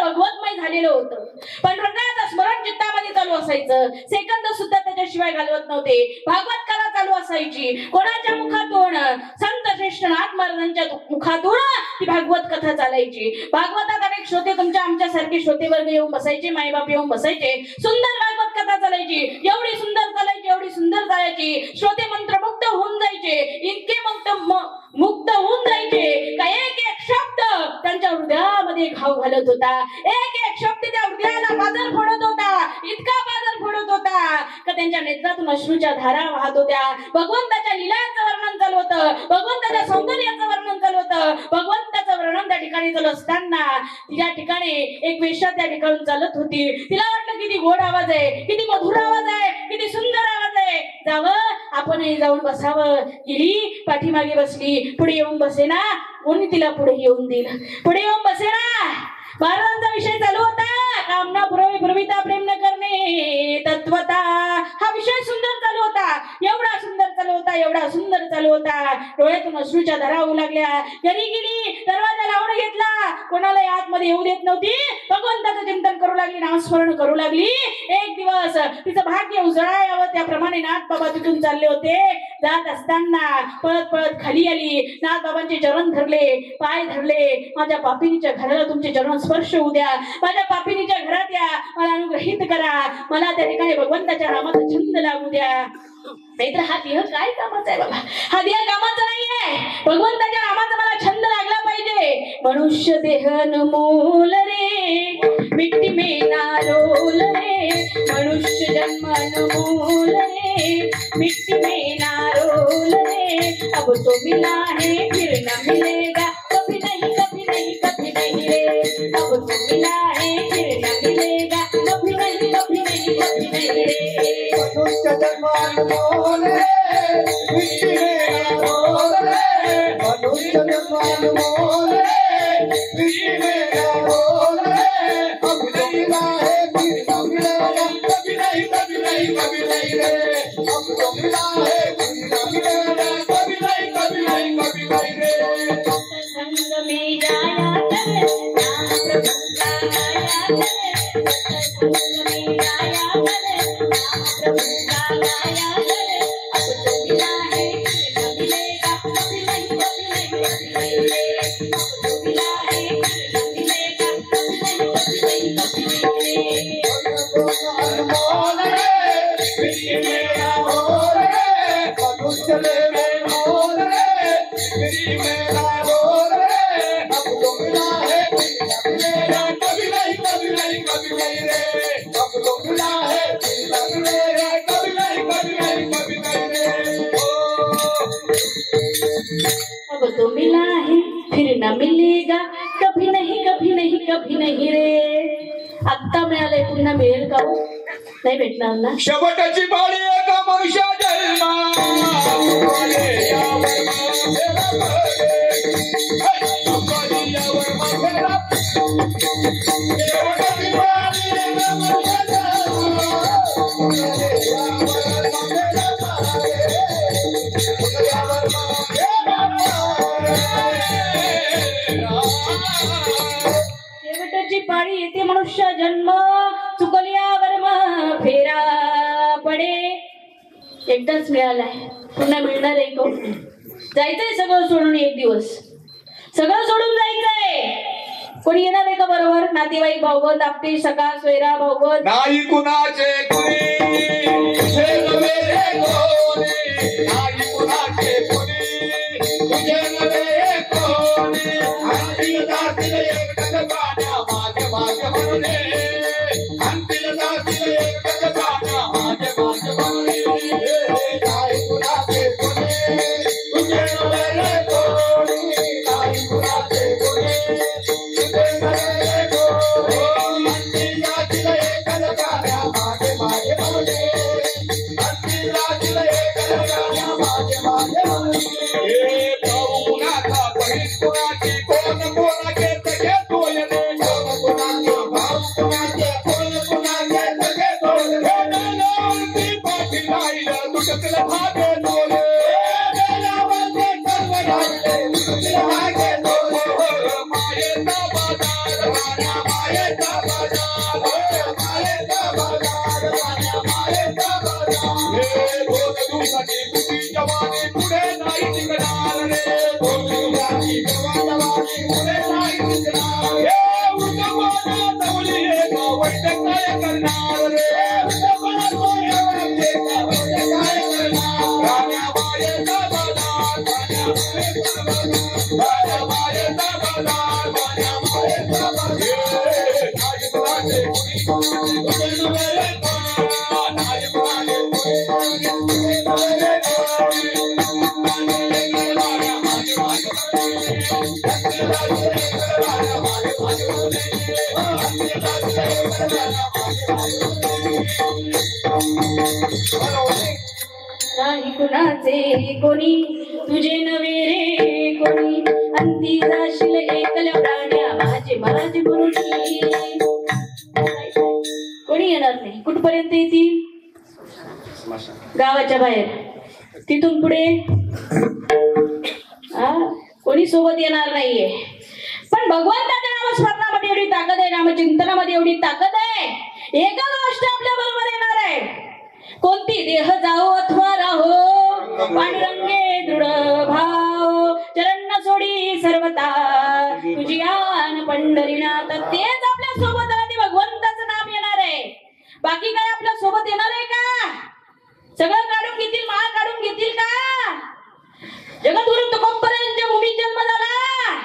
असायचं, सेकंद सुद्धा त्याच्याशिवाय घालवत नव्हते. भागवत कथा चालू असायची. कोणाच्या मुखातून? संत श्रेष्ठ नाथ महाराजांच्या मुखातून ती भागवत कथा चालायची. भागवतात अनेक श्रोते तुमच्या आमच्यासारखे श्रोते वर्ग येऊन बसायचे, माईबाप येऊन बसायचे. सुंदर भागवत कथा चालायची. एवढी सुंदर चालायची, एवढी सुंदर चालायची, श्रोते मंत्रमुग्ध होऊन जायचे. इतके मुग्ध होऊन जायचे का एक एक शब्द त्यांच्या हृदयामध्ये घाव घालत होता. एक एक शब्द त्या हृदयाला बाजार फोडत होता. इतका बाजार फोडत होता का त्यांच्या नेत्रातून अश्रूच्या धारा वाहत होत्या. भगवंताच्या लीलांचं वर्णन चालू होतं, भगवंताच्या सौंदर्याचं वर्णन चालू होतं. भगवंताचं वर्णन त्या ठिकाणी चालू असताना त्या ठिकाणी एक वेश्या त्या ठिकाणी चालत होती. तिला वाटलं किती गोड आवाज आहे, किती मधुर आवाज आहे, किती सुंदर आवाज आहे, जावं आपणही जाऊन बसावं. गेली पाठीमागे बसली. पुढे येऊन बसेना, कोणी तिला पुढे येऊन दिलं. पुढे येऊन बसेना. महाराजांचा विषय चालू होता, कामना पुरवी पुरविता प्रेम न करणे तत्वता. हा विषय सुंदर चालू होता, एवढा सुंदर चालू होता, एवढा सुंदर चालू होता. डोळ्यातून अश्रूच्या धारा होऊ लागल्या. घरी गेली, दरवाजा लावून घेतला. कोणाला आतमध्ये येऊ देत नव्हती. भगवंताचं चिंतन करू लागली, नामस्मरण करू लागली. एक दिवस तिचं भाग्य उजळावं त्याप्रमाणे नाथ बाबा तिथून चालले होते. जात असताना पळत पळत खाली आली. नाथ बाबांचे चरण धरले, पाय धरले. माझ्या पापिनीच्या घराला तुमचे चरण स्पर्श होऊ द्या. माझ्या पापिनीच्या घरात या, मला अनुग्रहित करा. मला त्या ठिकाणी भगवंताच्या नामाचा छंद लागू द्या. नाहीतर हा देह काय कामाचा आहे बाबा? हा देह कामाचा नाहीये. भगवंताच्या नामाचा मला छंद लागला पाहिजे. मनुष्य देह अनमोल रे, मिट्टी में ना रोल रे. मनुष्य जन्म अनमोल रे, मिट्टी में ना रोल रे. अब तो मिला है फिर न मिलेगा, कभी नहीं कभी नहीं कभी नहीं रे. अब तो मिला है फिर न मिलेगा, कभी नहीं कभी नहीं कभी नहीं रे. मनुष्य जन्म अनमोल रे, मिट्टी में ना रोल रे. मनुष्य जन्म अनमोल रे, मिट्टी में ना रोल रे. अब तो मिला है फिर न मिलेगा, कभी नहीं कभी नहीं कभी नहीं रे. अब तो मिला है फिर न मिलेगा, कभी नहीं कभी नहीं कभी नहीं रे. संग में जाया करे, नाम प्रभु का गाया करे. संग में जाया करे, नाम प्रभु का गाया करे. अब तो मिला है फिर न मिलेगा, कभी नहीं कभी नहीं कभी नहीं रे. अब तो मिला है फिर न मिलेगा, कभी नहीं कभी नहीं कभी नहीं रे. अनमोल रे, मिट्टी में ना रोल रे. मनुष्य देह अनमोल रे, मिट्टी में ना रोल रे. अब तो मिला है फिर न मिलेगा, कभी नहीं कभी नहीं कभी नहीं रे. अब तो मिला है फिर न मिलेगा, कभी नहीं कभी नहीं कभी नहीं रे. अब तो मिला है फिर न मिलेगा, कभी नहीं कभी नहीं कभी नहीं रे. आत्ता मिळालंय, पुन्हा मिळेल का? नाही भेटणार ना. शेवटची पाळी एका मनुष्या जन्मा. यावर माथेला पडे. अंबानी यावर माथेला. शेवटची पाळी एका मनुष्या जन्मा. यावर माथेला पडे. यावर माथेला पडे. शेवटची पाळी येते मनुष्य जन्म, चुकल्यावर मग फेरा पडे. एकदाच मिळालाय, पुन्हा मिळणार आहे का? जायचंय सगळं सोडून एक दिवस, सगळं सोडून जायचंय. कोणी येणार आहे का बरोबर? नातेवाईक, भाऊबंद, आपटे, सखा, सोयरा, भाऊबंद. नाही कुणाचे कुणी, तुझे नवे रे कोणी. नाही कुणाचे कुणी, तुझे नवे कोणी. अंतिल जातील एकच पाण्या माझे माझे म्हणून. अंतिल जातील एकच पाण्या माझे माझे म्हणून. नाही कुणाचे कुणी, तुझे नवे रे कोणी. नाही कुणाचे कुणी, तुझे नवे रे कोणी. अंतिल जातील एकच पाण्या माझे माझे म्हणून. अंतिल जातील एकच पाण्या माझे माझे म्हणून. हे भाऊ कुणाचा, बहीण कुणाची, कोण कोणाचे सगळे तोयले. कोण कुणाचे भाऊ कुणाचे, कोण कुणाचे सगळे तोयले. बेलावरती पाठी राहिलं, तुटकलं भागे तोले. बेलावरती सर्व राहिले, तुटकलं भागे तोले. मायेचा बाजार, मायेचा बाजार, मायेचा बाजार. पोलिसाची तुझी जवानी पुढे नाही टिकणार रे पोलिसाची जवानी पुढे नाही टिकणार हे उद्धवाना तवली एका वैद्य काय करणार रे उद्धवाना तवली एका वैद्य काय करणार राण्याबाईचा बाजार राण्याबाईचा बाजार राण्याबाईचा नाही कुणाचे कोणी तुझे नवे रे कोणी अंती जाशील एकल्या प्राण्या माझे माझे गुरुजी कोणी येणार नाही कुठपर्यंत येतील गावाच्या बाहेर तिथून पुढे कोणी सोबत येणार नाहीये पण भगवंताच्या नामस्मरणामध्ये एवढी ताकद आहे नामचिंतनामध्ये एवढी ताकद आहे एका गोष्ट आपल्या बरोबर येणार आहे कोणती देह जाओ अथवा राहो पांडुरंगे दृढ भाव चरण सोडी सर्वता तुझी आन पंढरीनाथ तेच आपल्या सोबत आले भगवंताचं नाम येणार आहे बाकी काय आपल्या सोबत येणार आहे का सगळं काढून घेतील माळ काढून घेतील का जगद्गुरु तुकोबरायांच्या भूमी जन्म झाला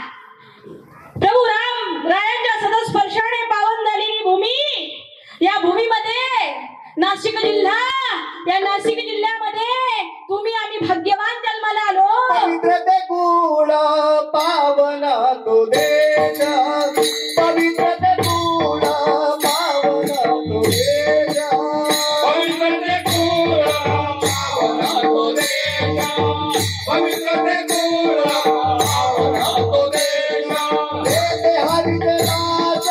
प्रभू राम रायांच्या सदस्पर्शाने पावन झालेली भूमी या भूमीमध्ये नाशिक जिल्हा या नाशिक जिल्ह्यामध्ये तुम्ही आम्ही भाग्यवान जन्माला आलो पवित्र कुळ पावन तो देश पवित्र कुळ पावन तो देश पवित्र कुळ पावन तो देश पवित्र कुळ पावन तो देश देते हरिदास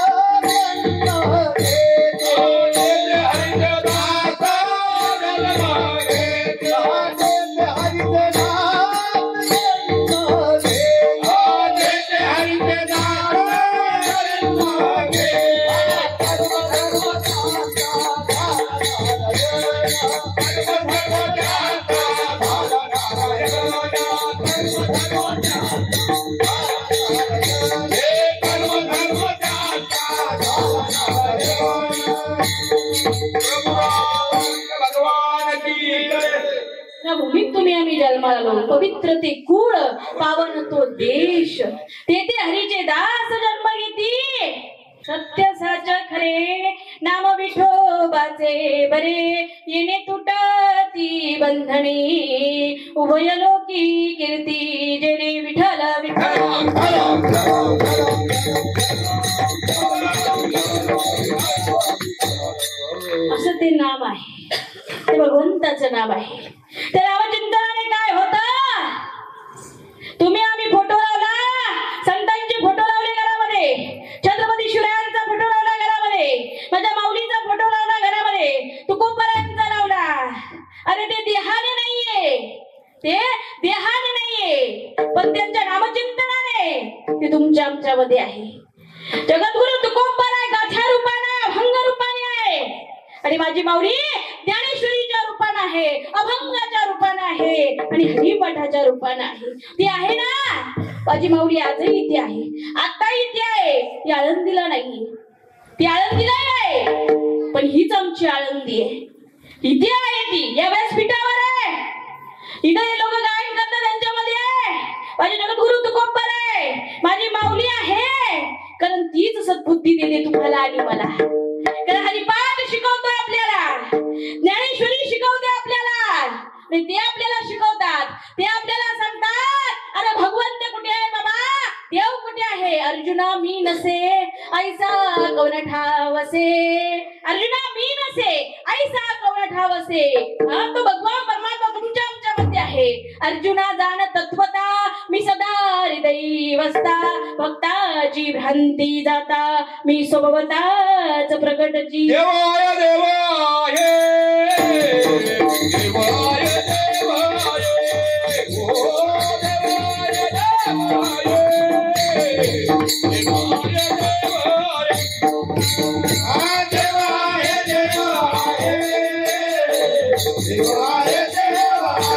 भूमीत तुम्ही आम्ही जन्माला आलो पवित्र ते कुळ पावन तो देश तेथे हरीचे दास जन्म घेती सत्य साच खरे नाम विठोबाचे बरे येणे तुटती बंधने उभय लोकी कीर्ती जेणे विठ्ठल विठ्ठल असं ते नाम आहे ते भगवंताचं नाम आहे त्या नामचिंतनाने काय होतं तुम्ही आम्ही फोटो लावला संतांचे फोटो लावले घरामध्ये छत्रपती शिवरायांचा फोटो लावला घरामध्ये माझ्या माऊलीचा फोटो लावला घरामध्ये तुकोबरायांचा लावला अरे ते देहाने नाहीये ते देहाने नाहीये पण त्यांच्या नामचिंतनाने ते तुमच्या आमच्यामध्ये आहे जगद्गुरु तुकोबराय गाथा रूपाने अभंग रूपाने आहे आणि माझी माऊली ज्ञानेश्वरीच्या रूपाने आहे अभंगाच्या रूपाने आहे आणि हरिपाठाच्या रूपाने आहे ती आहे ना माझी माऊली आजही इथे आहे आता इथे आहे ती आळंदीला नाही ती आळंदीला आहे पण हीच आमची आळंदी आहे इथे आहे ती या व्यासपीठावर आहे इथे हे लोक गायन करतात त्यांच्यामध्ये आहे माझे जगद्गुरु तुकोबर आहे माझी माऊली आहे कारण तीच सद्बुद्धी देते तुम्हाला आणि मला कारण हरिपाठ शिकवतोय आपल्याला ज्ञानेश्वरी शिकवते आपल्याला आणि ते आपल्याला शिकवतात ते आपल्याला सांगतात अरे भगवंत कुठे आहे बाबा देव कुठे आहे अर्जुना मी नसे ऐसा कवन ठावसे अर्जुना मी नसे ऐसा कवन ठावसे तो भगवान परमात्मा तुमच्या आमच्या मध्ये आहे अर्जुना जाण तत्वता मी सदा हृदयी वसता भक्ताची भ्रांती जाता मी स्वभावताच प्रकटची देवाय देवाय देवाय देवाय ओ देवाय देवाय देवाय देवाय आ देवाय देवाय देवाय देवाय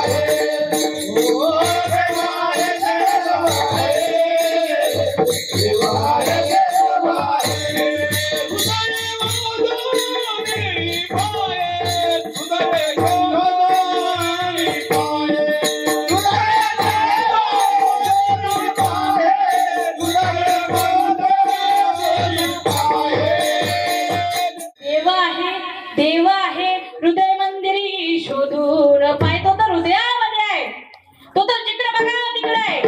शोधून पाय तो तर हृदयामध्ये आहे, तो तर जिकडे बघा तिकडे आहे.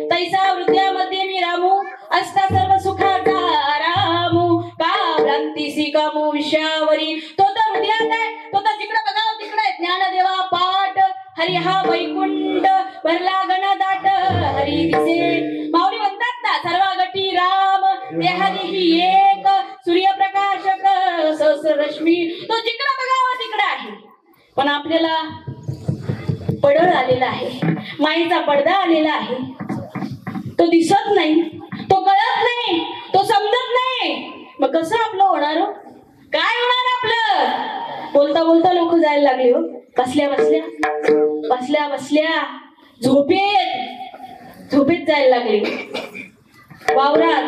तैसा हृदयामध्ये मी रामू असता सर्व सुखाचा रामू का भ्रांतीसी कामू विषयावरी. तो तर हृदयात आहे, तो तर जिकडे बघा तिकडे आहे. ज्ञानदेवा पाठ हरी हा वैकुंठ भरला गणदाट हरी दिसे. माऊली म्हणतात ना सर्वागटी राम देहादेही एक सूर्यप्रकाशक सहस्ररश्मी. तो जिकडे बघावा तिकडे आहे, पण आपल्याला पडळ आलेला आहे, माईचा पडदा आलेला आहे. तो दिसत नाही, तो कळत नाही, तो समजत नाही. मग कसं आपलं होणार? काय होणार आपलं? बोलता बोलता लोक जायला लागले हो, बसल्या बसल्या बसल्या बसल्या झोपेत जायला लागले. वावरात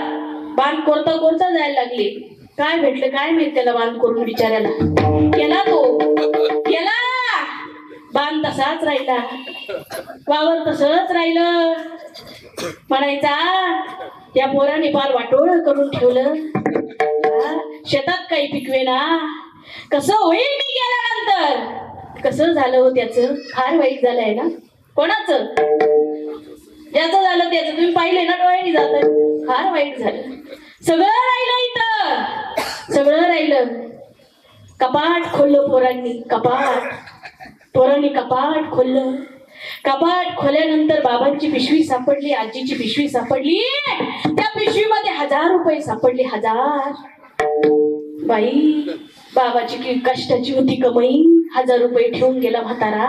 बांध कोरता कोरता जायला लागले. काय भेटलं काय माहित त्याला बांध करून बिचाऱ्याला. गेला तो, गेला. बांध तसाच राहिला, वावर तसंच राहिलं. म्हणायचा या पोराने फार वाटोळ करून ठेवलं, शेतात काही पिकवेना. कसं होईल मी गेल्यानंतर? कसं झालं हो त्याचं? फार वाईट झालंय ना. कोणाचं? ज्याचं झालं त्याचं तुम्ही पाहिले ना, डोळ्यांनी जात. फार वाईट झालं. सगळं राहिलं इथं, सगळं राहिलं. कपाट खोललं पोरांनी, पोरांनी कपाट खोललं. कपाट खोल्यानंतर बाबांची पिशवी सापडली, आजीची पिशवी सापडली. त्या पिशवीमध्ये 1000 रुपये सापडले. 1000. बाई बाबाची कष्टाची होती कमाई. 1000 रुपये ठेवून गेला म्हातारा.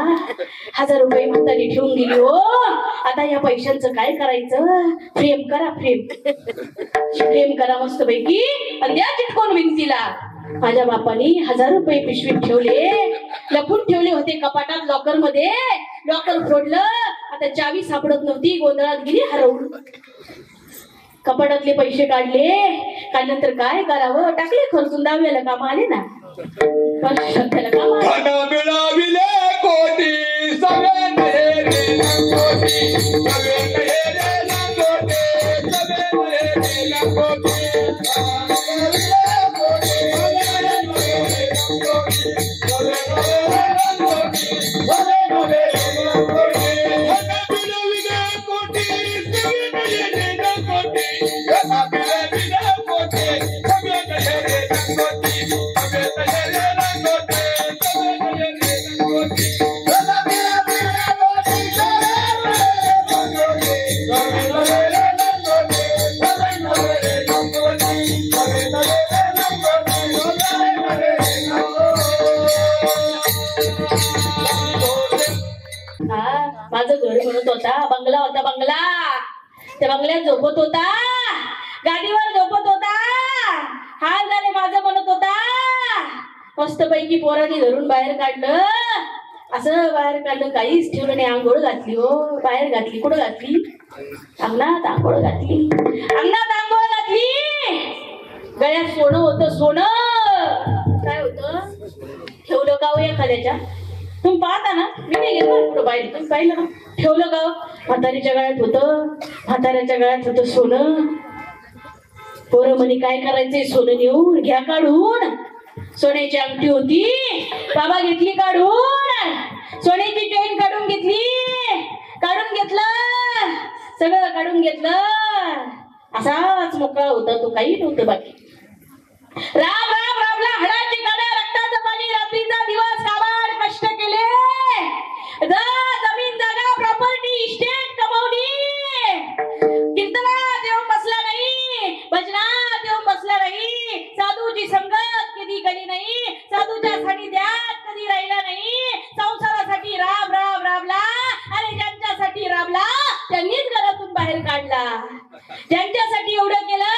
1000 रुपये म्हातारी ठेवून गेली हो. आता या पैशांचं काय करायचं? फ्रेम करा, फ्रेम करा मस्त पैकी आणि द्या चिटकून भिंतीला. माझ्या बापाने 1000 रुपये पिशवीत ठेवले, लपून ठेवले होते कपाटात, लॉकर मध्ये. लॉकर फोडलं, आता चावी सापडत नव्हती, गोंधळात गेली हरवून. कपाटातले पैसे काढल्यानंतर काय करावं? टाकले खर्चून. दाव्याला काम आले ना, त्याला काम आले. मिळाविले कोटी सगळे नेरे लंगोटी, सगळे नेरे लंगोटी, सगळे नेरे लंगोटी. माझं घर म्हणत होता, बंगला होता, बंगला. त्या बंगल्यात झोपत होता, गादीवर झोपत होता. हाल झाले माझं म्हणत होता. मस्त पैकी पोरांनी धरून बाहेर काढलं, असं बाहेर काढलं, काहीच ठेवलं नाही. आंघोळ घातली हो, बाहेर घातली. कुठं घातली? अंगणात आंघोळ घातली, अंगणात आंघोळ घातली. गळ्यात सोनं होतं, सोनं. काय होतं? ठेवलं का हो एखाद्याच्या? तुम्ही पाहता ना, मी नाही गेलो कुठं बाहेर, तुम्ही पाहिलं ना. ठेवलं का? म्हातारीच्या गळ्यात होतं, म्हाताऱ्याच्या गळ्यात होतं सोनं. पोरं म्हणे काय करायचंय सोनं नेऊन? घ्या काढून. सोन्याची अंगठी होती, बाबा घेतली काढून. सोन्याची चेन काढून घेतली, काढून घेतलं, सगळं काढून घेतलं. असाच मोकळा होता तो, काही नव्हतं बाकी. राम राम रामला हाडाची काड्या, रक्ताचं पाणी, रात्रीचा दिवस, काबाड कष्ट केले. जमीन जागा प्रॉपर्टी इस्टेट कमवली. कीर्तनात येऊन बसला नाही, भजनात येऊन बसला नाही, साधूची संगत कधी केली नाही, साधूच्या सानिध्यात कधी राहिला नाही. संसारासाठी राम राम रामला, आणि ज्यांच्यासाठी रामला त्यांनीच घरातून बाहेर काढला. ज्यांच्यासाठी एवढं केलं,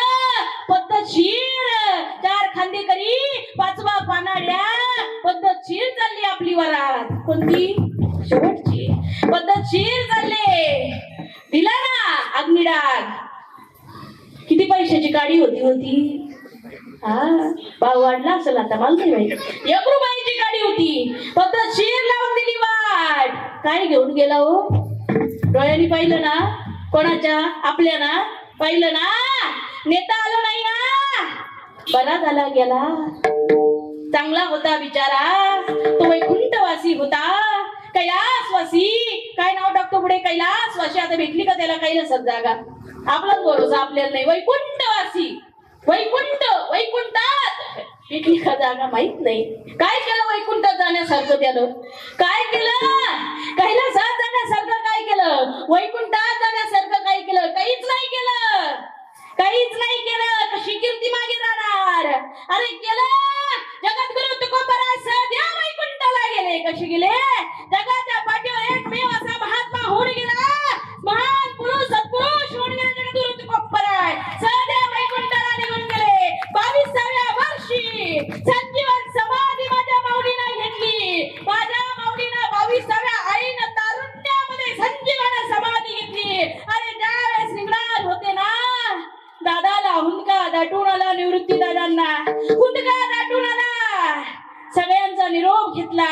पद्धतशीर 4 खांदेकरी 5वा पानाड्या, पद्धतशीर चालली आपली वरात. कोणती? शेवटची. पद्धतशीर चालले. दिला ना अग्निडाग. किती पैशाची गाडी होती? भाव वाढला असेल आता, मला नाही माहिती. 1 रुपयाची गाडी होती, पद्धतशीर लावून दिली वाट. काय घेऊन गेला हो? डोळ्यांनी पाहिलं ना? कोणाच्या? आपल्या ना? पाहिलं ना? नेता आलं नाही ना? बरा झाला गेला. चांगला होता बिचारा तो, वैकुंठवासी होता. कैलासवासी, काय नाव टाकतो पुढे, कैलासवासी. आता भेटली का त्याला कैलासात जागा? आपलाच भरोसा आपल्याला नाही. वैकुंठवासी, वैकुंठ, वैकुंठात भेटली का जागा माहित नाही. काय केलं वैकुंठात जाण्यासारखं त्यानं? काय केलं? कैलासात जाण्यासारखं काय केलं? वैकुंठात जाण्यासारखं काय केलं? काहीच नाही केलं, काहीच नाही केलं. कशी कीर्ती मागे राहणार? अरे केलं. जगद्गुरु तुकोबराय सध्या वैकुंठाला गेले. कसे गेले? जगाच्या पाठीवर एकमेव असा महात्मा होऊन गेला, महान पुरुष, सत्पुरुष होऊन गेले जगद्गुरु तुकोबराय. सध्या वैकुंठाला निघून गेले. 22व्या वर्षी संजीवन समाधी माझ्या माऊलीनं घेतली. माझ्या माऊलीनं 22व्या ऐन तारुण्यामध्ये संजीवन समाधी घेतली. अरे ज्यावेळेस निघणार होते ना, दादाला हुंदका दाटून आला. निवृत्ती दादांना हुंदका दाटून आला. सगळ्यांचा निरोप घेतला,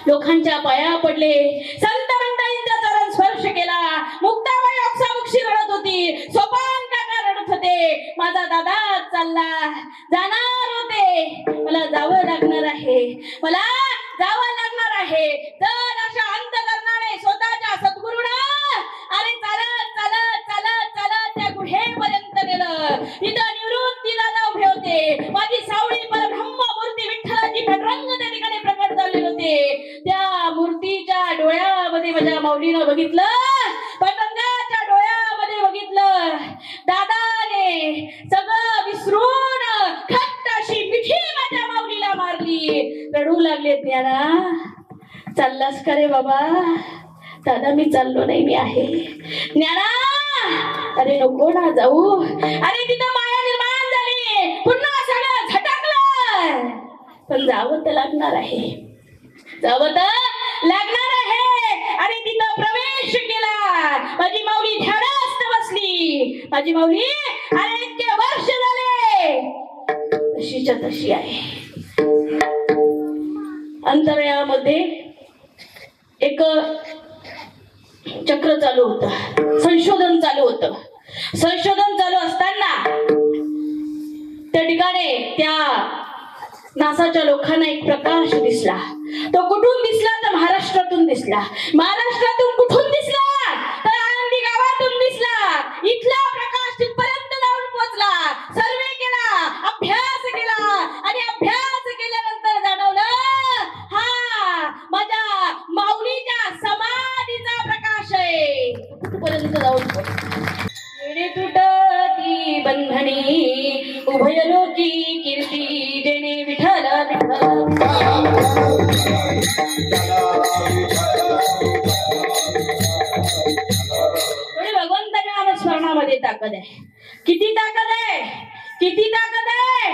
लोकांच्या पाया पडले, संत मंडळींचा चरण स्पर्श केला. मुक्ताबाई ओक्साबोक्षी रडत होती, सोपान काका रडत होते. माझा दादा चालला, जाणार होते. मला जावं लागणार आहे, मला जावं लागणार आहे. तर अशा अंतकरणाने स्वतःच्या सद्गुरूनं अरे चालत चालत चालत चालत त्या गुहेपर्यंत नेलं. इथं निवृत्ती दादा उभे होते. माझी सावळी परब्रह्म मूर्ती विठ्ठलाची पांडुरंग त्या ठिकाणी प्रकट झाले होते. त्या मूर्तीच्या डोळ्यामध्ये माझ्या माऊलीनं बघितलं, पतंगाच्या डोळ्यामध्ये बघितलं. दादाने सगळं विसरून खट्ट अशी मिठी माझ्या माऊलीला मारली. रडू लागले. ज्ञाना, चाललास का रे बाबा? दादा मी चाललो नाही, मी आहे. ज्ञाना, अरे नको ना जाऊ. अरे तिथं माया निर्माण झाली, पुन्हा सगळं झटकलं. पण जावं तर लागणार आहे, जावं तर लागणार आहे. आणि तिथं प्रवेश केला. माझी माऊली ध्यानास्थ बसली. माझी माऊली अरे इतके वर्ष झाले तशीच्या तशी आहे. अंतराळामध्ये एक चक्र चालू होतं, संशोधन चालू होतं. संशोधन चालू असताना त्या ठिकाणी त्या नासाच्या लोकांना एक प्रकाश दिसला. तो कुठून दिसला तर महाराष्ट्रातून दिसला. महाराष्ट्रातून कुठून दिसला तर आनंदी गावातून दिसला. इथला प्रकाश तिथपर्यंत जाऊन पोहोचला. सर्वे केला, अभ्यास केला आणि अभ्यास केल्यानंतर जाणवलं हा माझ्या माऊलीच्या समाधीचा प्रकाश आहे. तिथपर्यंत जाऊन येणे तुटती बंधनी, उभयलोकी कीर्ती जेणे विठ्ठल भगवंताच्या नामस्मरणामध्ये ताकद आहे. किती ताकद आहे, किती ताकद आहे.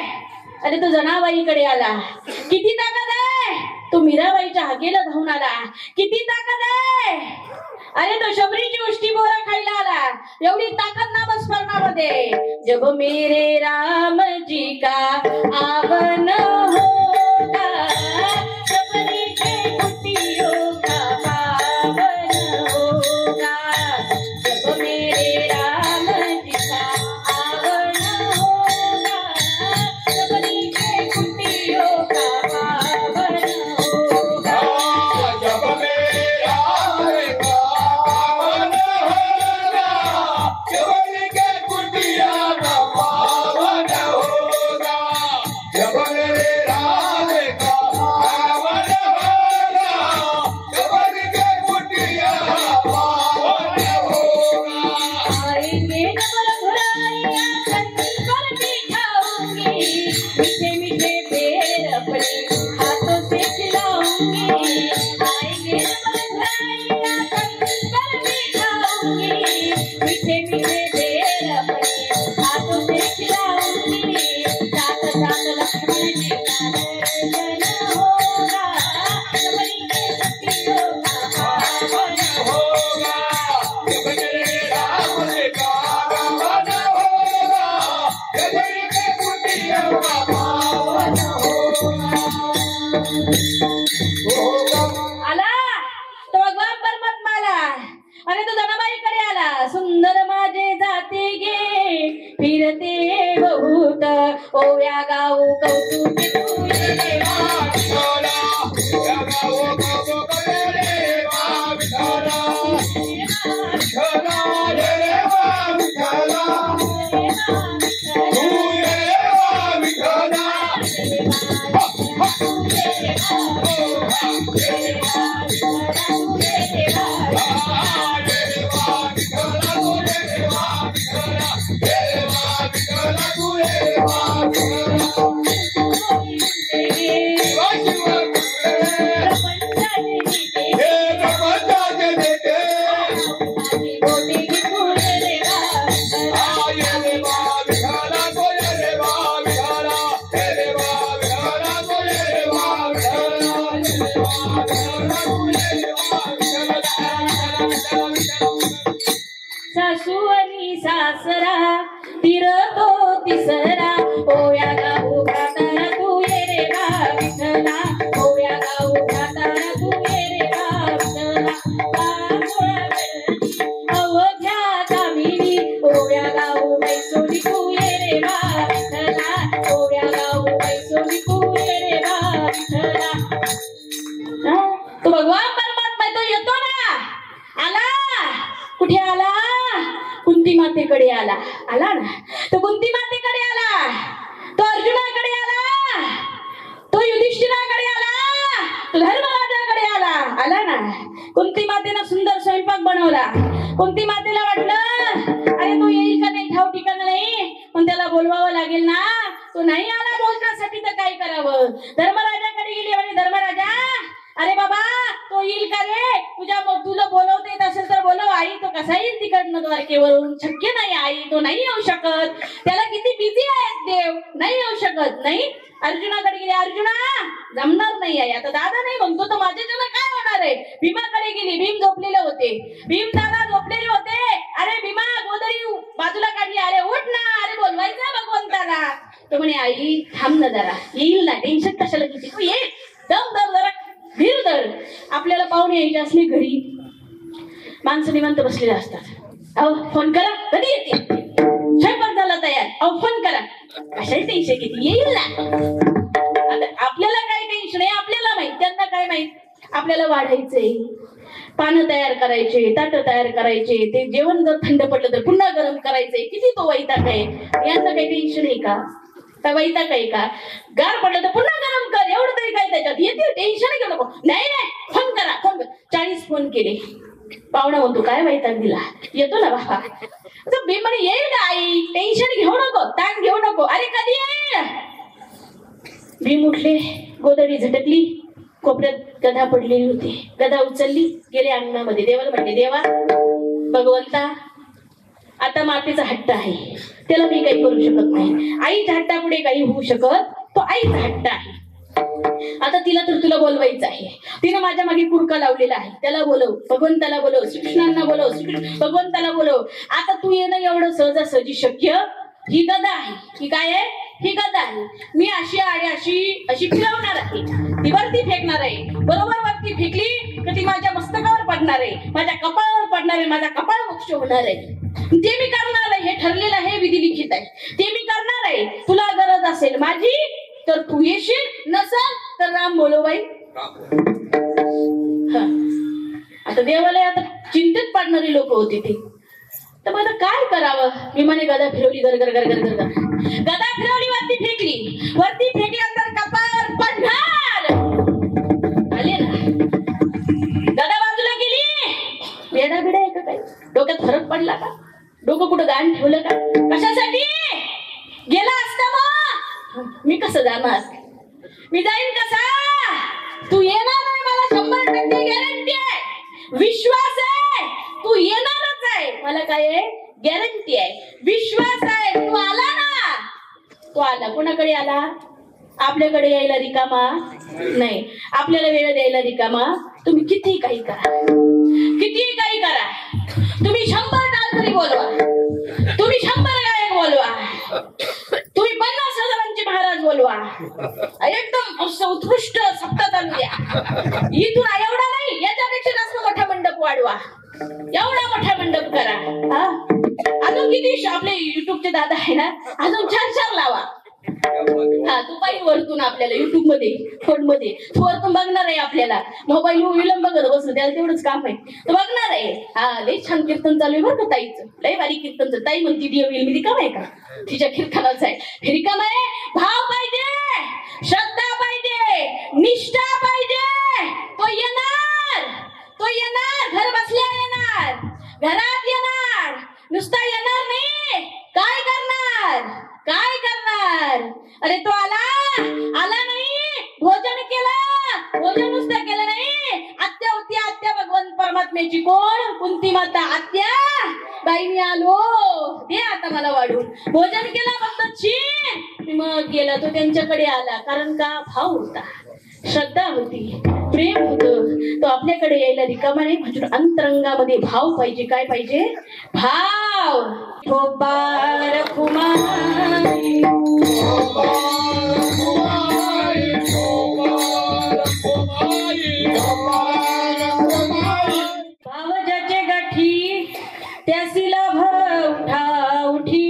अरे तो जनाबाईकडे आला, किती ताकद आहे. तो मीराबाईच्या हाकेला धावून आला, किती ताकद आहे. अरे तो शबरीची उष्टी बोरा खायला आला, एवढी ताकद नामस्मरणामध्ये. जब मेरे राम जी का आवन होगा, शबरी के कुटियों का पावन होगा. जब मेरे राम जी का आवन होगा, शबरी के कुटियों का पावन होगा. जब मेरा पावन होगा, शबरी के कुटिया का पावन होगा. जब मेरे राम का पावन होगा, शबरी के कुटिया का पावन होगा. आएंगे डबल घुराइयाँ कंकर बिठाऊंगी, मीठे मीठे पेड़ अपने हाथों से खिलाऊंगी. आएंगे डबल घुराइयाँ कंकर बिठाऊंगी, मीठे मीठे पेड़ अपने हाथों से खिलाऊंगी. साथ साथ लक्ष्मण जी का दर्शन होगा, शबरी के कुटियों का पावन होगा. जब मेरे राम का पावन होगा, शबरी के कुटिया का पावन होगा. आला तो भगवान परमात्मा आला. अरे तो जनाबाईकडे आला. सुंदर माझे जाते गे फिरते बहुत, ओव्या गाऊ कौतुके तुझे देवा. या गावो गावो करे सासू आणि सासरा तिरतो तिसरा ओया गाऊ गाताना तू ये रे बा विठ्ठला ओया गाऊ गाताना तू ये रे बा विठ्ठला अवघ्या कामिनी ओया गाऊ बैसोडी तू ये रे बा विठ्ठला ओया गाऊ बैसोडी तू ये रे बा विठ्ठला. तो भगवान परमात्मा तो येतो ना, आला कुठे आला? कुंती मातेकडे आला. आला ना तो कुंती मातेकडे आला, तो अर्जुनाकडे आला, तो युधिष्ठिराकडे आला, तो धर्मराजाकडे आला. आला ना. कुंती मातेनं सुंदर स्वयंपाक बनवला. कुंती मातेला वाटलं अरे तो येईल का नाही ठाव ठिकाण नाही, पण त्याला बोलवावं लागेल ना. तो नाही आला भोजनासाठी तर काय करावं. धर्मराजाकडे गेली आणि धर्मराजा अरे बाबा तो येईल का रे, तुला बोलवता येत असेल तर बोलव. आई तो कसा येईल तिकडनं द्वारकेवरून? शक्य नाही आई, तो नाही येऊ शकत. त्याला किती बिझी आहेत देव, नाही येऊ शकत. नाही अर्जुनाकडे गेली. अर्जुना जमणार नाही आहे. आता दादा नाही म्हणतो तर माझ्याच्यानं काय होणार आहे. भीमाकडे गेली. भीम झोपलेले होते. भीम दादा झोपलेले होते. अरे भीमा गोदरी बाजूला काढली. अरे उठ ना, अरे बोलवायचं भगवंताला. तो म्हणे आई थांब ना जरा, येईल ना, टेन्शन कशाला किती, तू ये, दम दर जरा धीर धर. आपल्याला पाहुणे यायचे असले घरी, माणसं निवांत बसलेले असतात. अहो फोन करा, कधी येते, स्वयंपाक झाला तयार, अहो फोन करा. कशाला टेन्शन किती, येईल ना. आता आपल्याला काय टेन्शन आहे, आपल्याला माहित, त्यांना काय माहित. आपल्याला वाढायचंय, पानं तयार करायचे, ताट तयार करायचे, ते जेवण जर थंड पडलं तर पुन्हा गरम करायचंय. किती तो वैताग आहे. यांचं काही टेन्शन आहे का? वैताग आहे का? गार पडलं तर पुन्हा गरम कर, एवढं तरी काय त्याच्यात. येते टेन्शन घेऊ नको. नाही नाही फोन करा, फोन कर. 40 फोन केले. पाहुणा म्हणतो काय वैताग दिला, येतो ना बाबा. मी म्हणे येईल का आई, टेन्शन घेऊ नको, ताण घेऊ नको. अरे कधी येईल. भीम उठले, गोदडी झटकली, कोपऱ्यात गदा पडलेली होती. गदा उचलली, गेले अंगणामध्ये. देवाला म्हणले देवा भगवंता आता मातेचा हट्ट आहे, त्याला मी काही करू शकत नाही. आईच्या हट्टापुढे काही होऊ शकत, तो आईचा हट्ट आहे. आता तिला तर तुला बोलवायचं आहे. तिने माझ्या मागे कुरका लावलेला आहे. त्याला बोलव, भगवंताला बोलव, श्रीकृष्णांना बोलव, भगवंताला बोलव. आता तू येणं एवढं सहजासहजी शक्य. ही गदा आहे. ही काय आहे? ही गदा आहे. मी अशी आणि अशी फिरवणार आहे. ती वरती फेकणार आहे. बरोबर वरती फेकली तर ती माझ्या मस्तकावर पडणार आहे, माझ्या कपाळावर पडणार आहे, माझा कपाळ मोक्ष होणार आहे. ते मी करणार आहे. हे ठरलेलं आहे, विधी लिखित आहे. ते मी करणार आहे. तुला गरज असेल माझी तर तू येशील, नसेल तर राम बोलो बाई. आता देवाला आता चिंतेत पडणारी लोक होती ते. तर मग काय करावं. मी म्हणे गदा फिरवली, गरगर गरगर गरगर. गदा फिरवली, वरती फेकली. वरती फेकल्यानंतर कपाळावर पडणार. आले ना. गदा बाजूला गेली. बेडा बिडा आहे का काय, डोक्यात फरक पडला का, डोकं कुठं गाण ठेवलं का, कशासाठी गेला असता मग मी कसं जाणार. मी जाईन कसा. तू येणार नाही, मला 100% गॅरंटी आहे, विश्वास आहे. तू येणारच आहे, मला काय आहे, गॅरंटी आहे, विश्वास आहे. तू आला ना. तो आला. कोणाकडे आला? आपल्याकडे यायला रिकामा नाही, आपल्याला वेळ द्यायला रिकामा. तुम्ही किती काही करा, किती काही करा. तुम्ही 100 टाळ तरी बोलवा, तुम्ही 100 गायक बोलवा, तुम्ही 50,000 महाराज बोलवा, एकदम उत्कृष्ट सप्ताह चालू द्या. इथून एवढा नाही, याच्यापेक्षा जास्त मोठा मंडप वाढवा, एवढा मोठा मंडप करा. अजून किती आपले युट्यूबचे दादा आहे ना, अजून 4 लावा. तू पाहिजे वरतून आपल्याला युट्यूब मध्ये, फोन मध्ये तू वरतून बघणार आहे. आपल्याला मोबाईल विलंब बघत बसलं, त्याला तेवढंच काम आहे. तू बघणार आहे. लय छान कीर्तन चालू आहे बरं का ताईचं, लय भारी कीर्तनचं. ताई म्हणती डिओ मी रिकाम आहे का, तिच्या कीर्तनाचं आहे. रिकाम आहे. भाव पाहिजे, श्रद्धा पाहिजे, निष्ठा पाहिजे, वाटण्याची कोण? कुंती माता. आत्या बाई मी आलो, दे आता मला वाढून. भोजन केला पद्धतशीर, मग गेला. तो त्यांच्याकडे आला, कारण का? भाव होता, श्रद्धा होती, प्रेम होतं. तो आपल्याकडे यायला रिकामा नाही. म्हणजे अंतरंगामध्ये भाव पाहिजे. काय पाहिजे? भाव. गोपाळ कुमारी भाव ज्याचे गाठी त्यासीला उठा उठी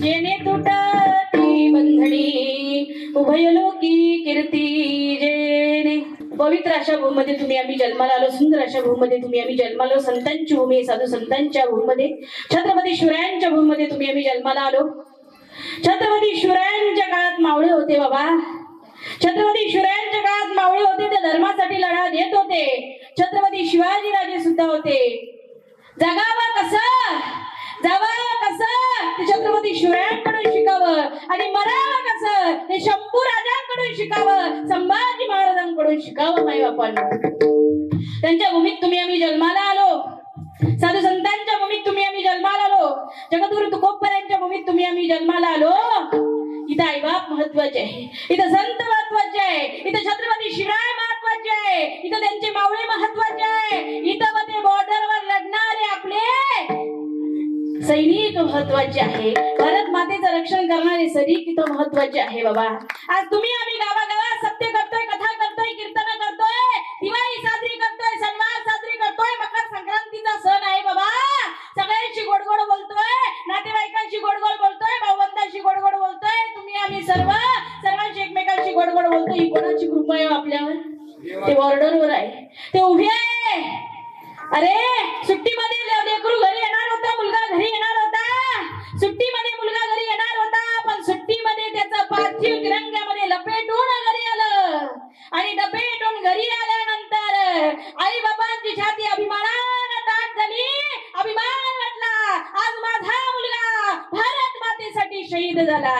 येणे तुटती बंधणी उभयलोकी कीर्ती जेणे. पवित्र अशा भूमीमध्ये तुम्ही आम्ही जन्माला आलो. सुंदर अशा भूमीमध्ये तुम्ही आम्ही जन्माला आलो. संतांची भूमी, साधू संतांच्या भूमीमध्ये, छत्रपती शिवरायांच्या भूमीमध्ये तुम्ही आम्ही जन्माला आलो. छत्रपती शिवरायांच्या काळात मावळे होते बाबा. छत्रपती शिवरायांच्या काळात मावळे होते. ते धर्मासाठी लढा देत होते. छत्रपती शिवाजीराजे सुद्धा होते. जगावं कसं, जावं कसं ते छत्रपती शिवरायांकडून शिकावं, आणि मरावं कसं ते शंभू राजांकडून शिकावं, संभाजी महाराजांकडून शिकावं. माई बापांना त्यांच्या भूमीत तुम्ही आम्ही जन्माला आलो. साधू संतांच्या भूमीत तुम्ही आम्ही जन्माला आलो. जगद्गुरु तुकोबरायांच्या भूमीत तुम्ही आम्ही जन्माला आलो. इथं आईबाप महत्वाचे आहे, इथं संत महत्वाचे आहे, इथं छत्रपती शिवराय महत्वाचे आहे, इथं त्यांचे मावळे महत्वाचे आहे, इथं मध्ये बॉर्डरवर लढणारे आपले सैनिक महत्वाचे आहे, भारत मातेचं रक्षण करणारे सैनिक इथं महत्वाचे आहे बाबा. आज तुम्ही आम्ही गावागावात सत्य करतोय, कथा करतोय, कीर्तन करतोय, दिवाळी साजरी करतोय, सणवार साजरी करतोय, मकर संक्रांतीचा सण आहे बाबा. सगळ्यांशी गोड गोड बोलतोय, नातेवाईकांशी गोड गोड बोलतोय, भाऊबंधांशी गोड गोड बोलतोय. तुम्ही आम्ही सर्वांशी एकमेकांशी गोड गोड बोलतोय. ही कोणाची कृपा आहे आपल्यावर? ते बॉर्डरवर आहे, ते उभे आहे. अरे सुट्टीमध्ये लेकरू घरी येणार होता, मुलगा घरी येणार होता. सुट्टीमध्ये मुलगा घरी येणार होता, पण सुट्टीमध्ये त्याचा पार्थिव तिरंग्यामध्ये लपेटून घरी आलं. आणि लपेटून घरी आल्यानंतर आई बाबांची छाती अभिमानाने ताट झाली. अभिमान वाटला, आज माझा मुलगा भारत मातेसाठी शहीद झाला.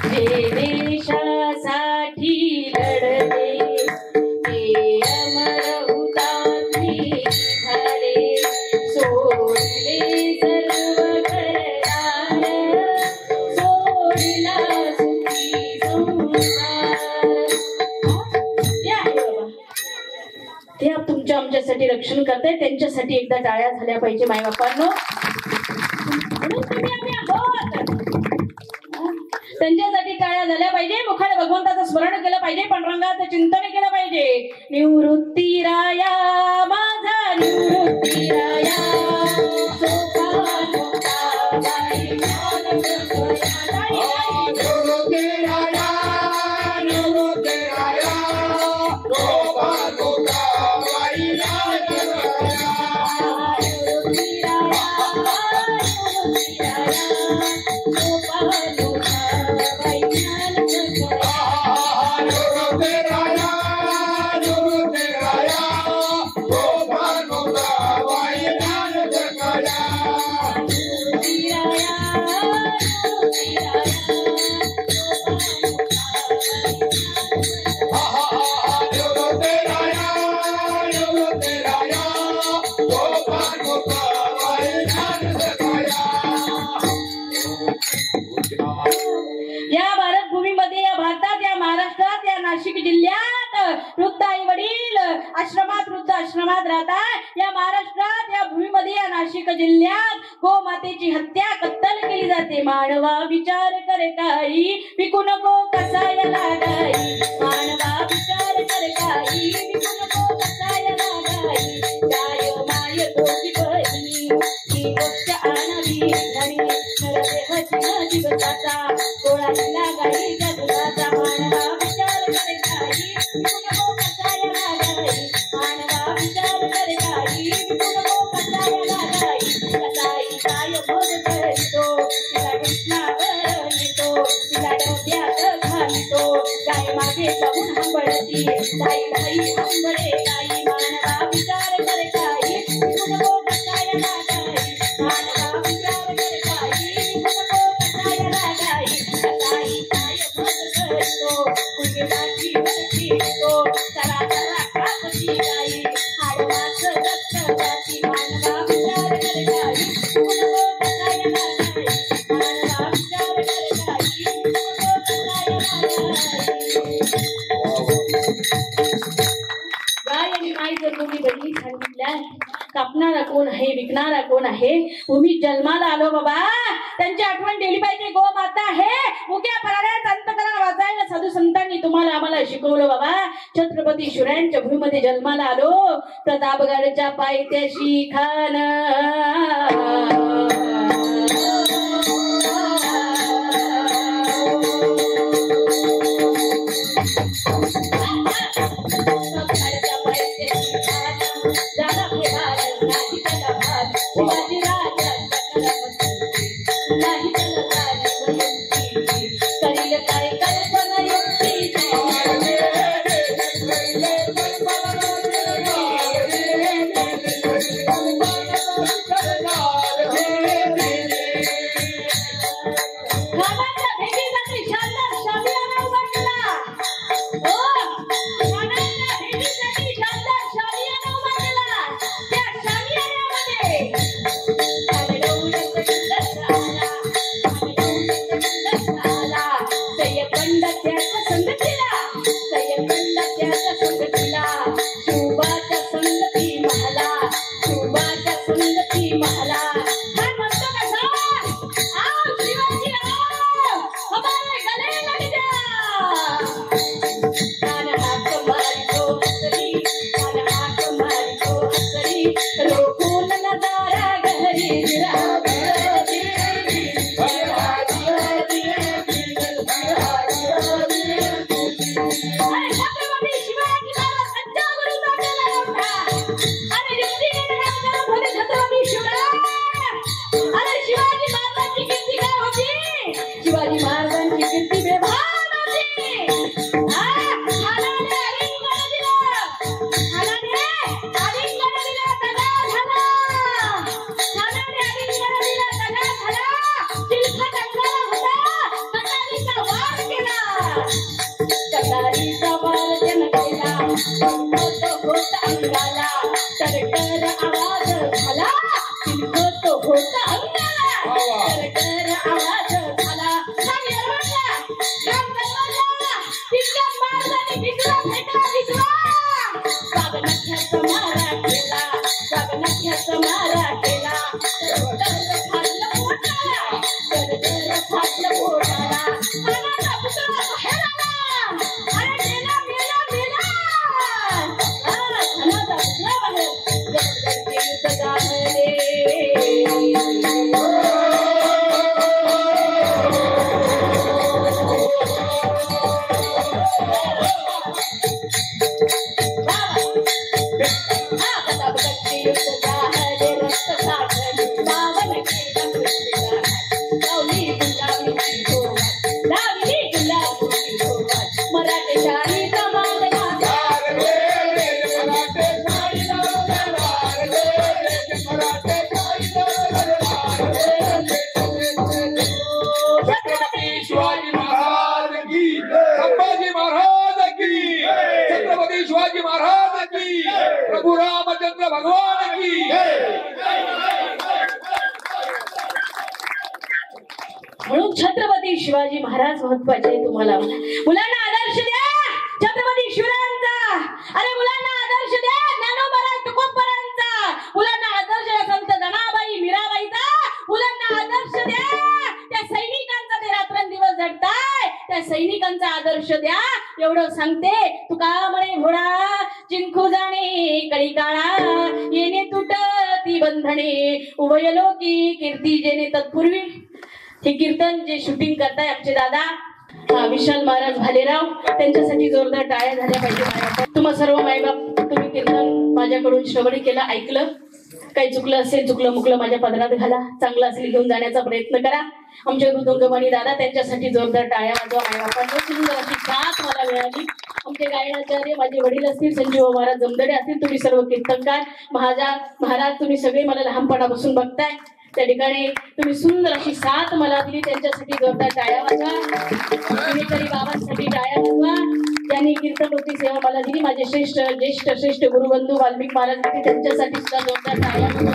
जे देशासाठी लढले ते अमर हुतात्मे झाले. सोडले सर्व घरदार, सोडला सुखी संसार. ते तुमच्या आमच्यासाठी रक्षण करताय, त्यांच्यासाठी एकदा टाळ्या झाल्या पाहिजे मायबापांनो. त्यांच्यासाठी टाळ्या झाल्या पाहिजे. मुखाने भगवंताचं स्मरण केलं पाहिजे, पांडुरंगाचं चिंतन केलं पाहिजे. निवृत्ती राया माझा निवृत्ती राया, या भारत भूमीमध्ये, या भारतात, या महाराष्ट्रात, या नाशिक जिल्ह्यात वृद्ध आई वडील आश्रमात, वृद्ध आश्रमात राहतात. या महाराष्ट्रात, या भूमीमध्ये, या नाशिक जिल्ह्यात गोमातेची हत्या, कत्तल केली जाते. मानवा विचार कर काही, विकू नको कसायला गाई. मानवा विचार कर काही, विकू नको कसायला गाई. गाय माय दोघी बहिणी, ही गोष्ट आणावी घरी. नरदेहाची दिवसाचा गोळा दिला गाईच्या दुधाचा. मानवा विचार कर काही, विकू नको कसायला गाई. मानवा विचार कर काही, विकू नको कसायला गाई. कसाई काय भोग करीतो, तिला कृष्णावर येतो, तिला डोक्यात घालितो. गाय मागे पाहून हंबळती, गाई भाई हंबळे गाई. मानवा विचार कर काही, विकू नको कसायला गाई. मानवा विचार कर काही, विकू नको कसायला गाई. कसाई काय भोग करीतो, कुणी मातीवर फिरतो. चला चला कापती गाई, हाड काय कापणारा कोण आहे, विकणारा कोण आहे? भूमी जन्माला आलो बाबा, त्यांची आठवण केली पाहिजे. गो माता आहे, मुक्या प्राण्यात अंतकरण वाचायला साधू संतांनी तुम्हाला आम्हाला शिकवलं बाबा. छत्रपती शिवरायांच्या भूमीमध्ये जन्माला आलो, प्रतापगडच्या पायथ्याशी खान प्रभु रामचंद्र भगवान की म्हणून छत्रपती शिवाजी महाराज महत्वाचे आहे. तुम्हाला मुलांना आदर्श द्या छत्रपती शिवरायांचा. अरे मुलांना आदर्श द्या ज्ञानोबा तुकोबरायांचा. मुलांना आदर्श द्या संत जनाबाई मीराबाईचा. मुलांना आदर्श द्या त्या सैनिकांचा ते रात्रंदिवस झटताय त्या सैनिकांचा आदर्श द्या. एवढं सांगते. तुका म्हणे घोडा जिंकू जाणे कळी काळा येणे तुटती बंधने उभयलोकी कीर्ती जेणे तत्पूर्वी. हे कीर्तन जे शूटिंग करताय आमचे दादा विशाल महाराज भालेराव त्यांच्यासाठी जोरदार टाळ्या झाल्या पाहिजे. तुम्हा सर्व मायबाप तुम्ही कीर्तन माझ्याकडून श्रवण केलं ऐकलं. काही चुकलं असेल चुकलं मुकलं माझ्या पदरात घाला. चांगलं असेल घेऊन जाण्याचा प्रयत्न करा. आमचे मृदुंगमणी दादा त्यांच्यासाठी जोरदार टाळ्या वाजवा. मायबापांना सुंदर अशी साथ मला मिळाली. आमचे गायनाचार्य माझे वडील असतील संजीव महाराज जमदडे असतील तुम्ही सर्व कीर्तनकार महाराज तुम्ही सगळे मला लहानपणापासून बघताय. त्या ठिकाणी तुम्ही सुंदर अशी साथ मला दिली त्यांच्यासाठी जोरदार टाळ्या वाजवा. तुम्ही तरी बाबांसाठी टाळ्या वाजवा. त्यांनी कीर्तनवृत्ती सेवा मला दिली. माझे ज्येष्ठ गुरुबंधू वाल्मिक महाराज त्यांच्यासाठी सुद्धा जोरदार टाळ्या वाजवा.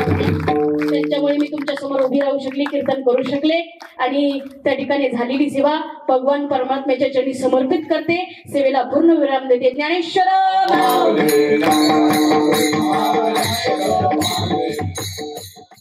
त्यांच्यामुळे मी तुमच्या समोर उभी राहू शकले कीर्तन करू शकले आणि त्या ठिकाणी झालेली सेवा भगवान परमात्म्याच्या चरणी समर्पित करते. सेवेला पूर्ण विराम देते. ज्ञानेश्वर विनायक मागे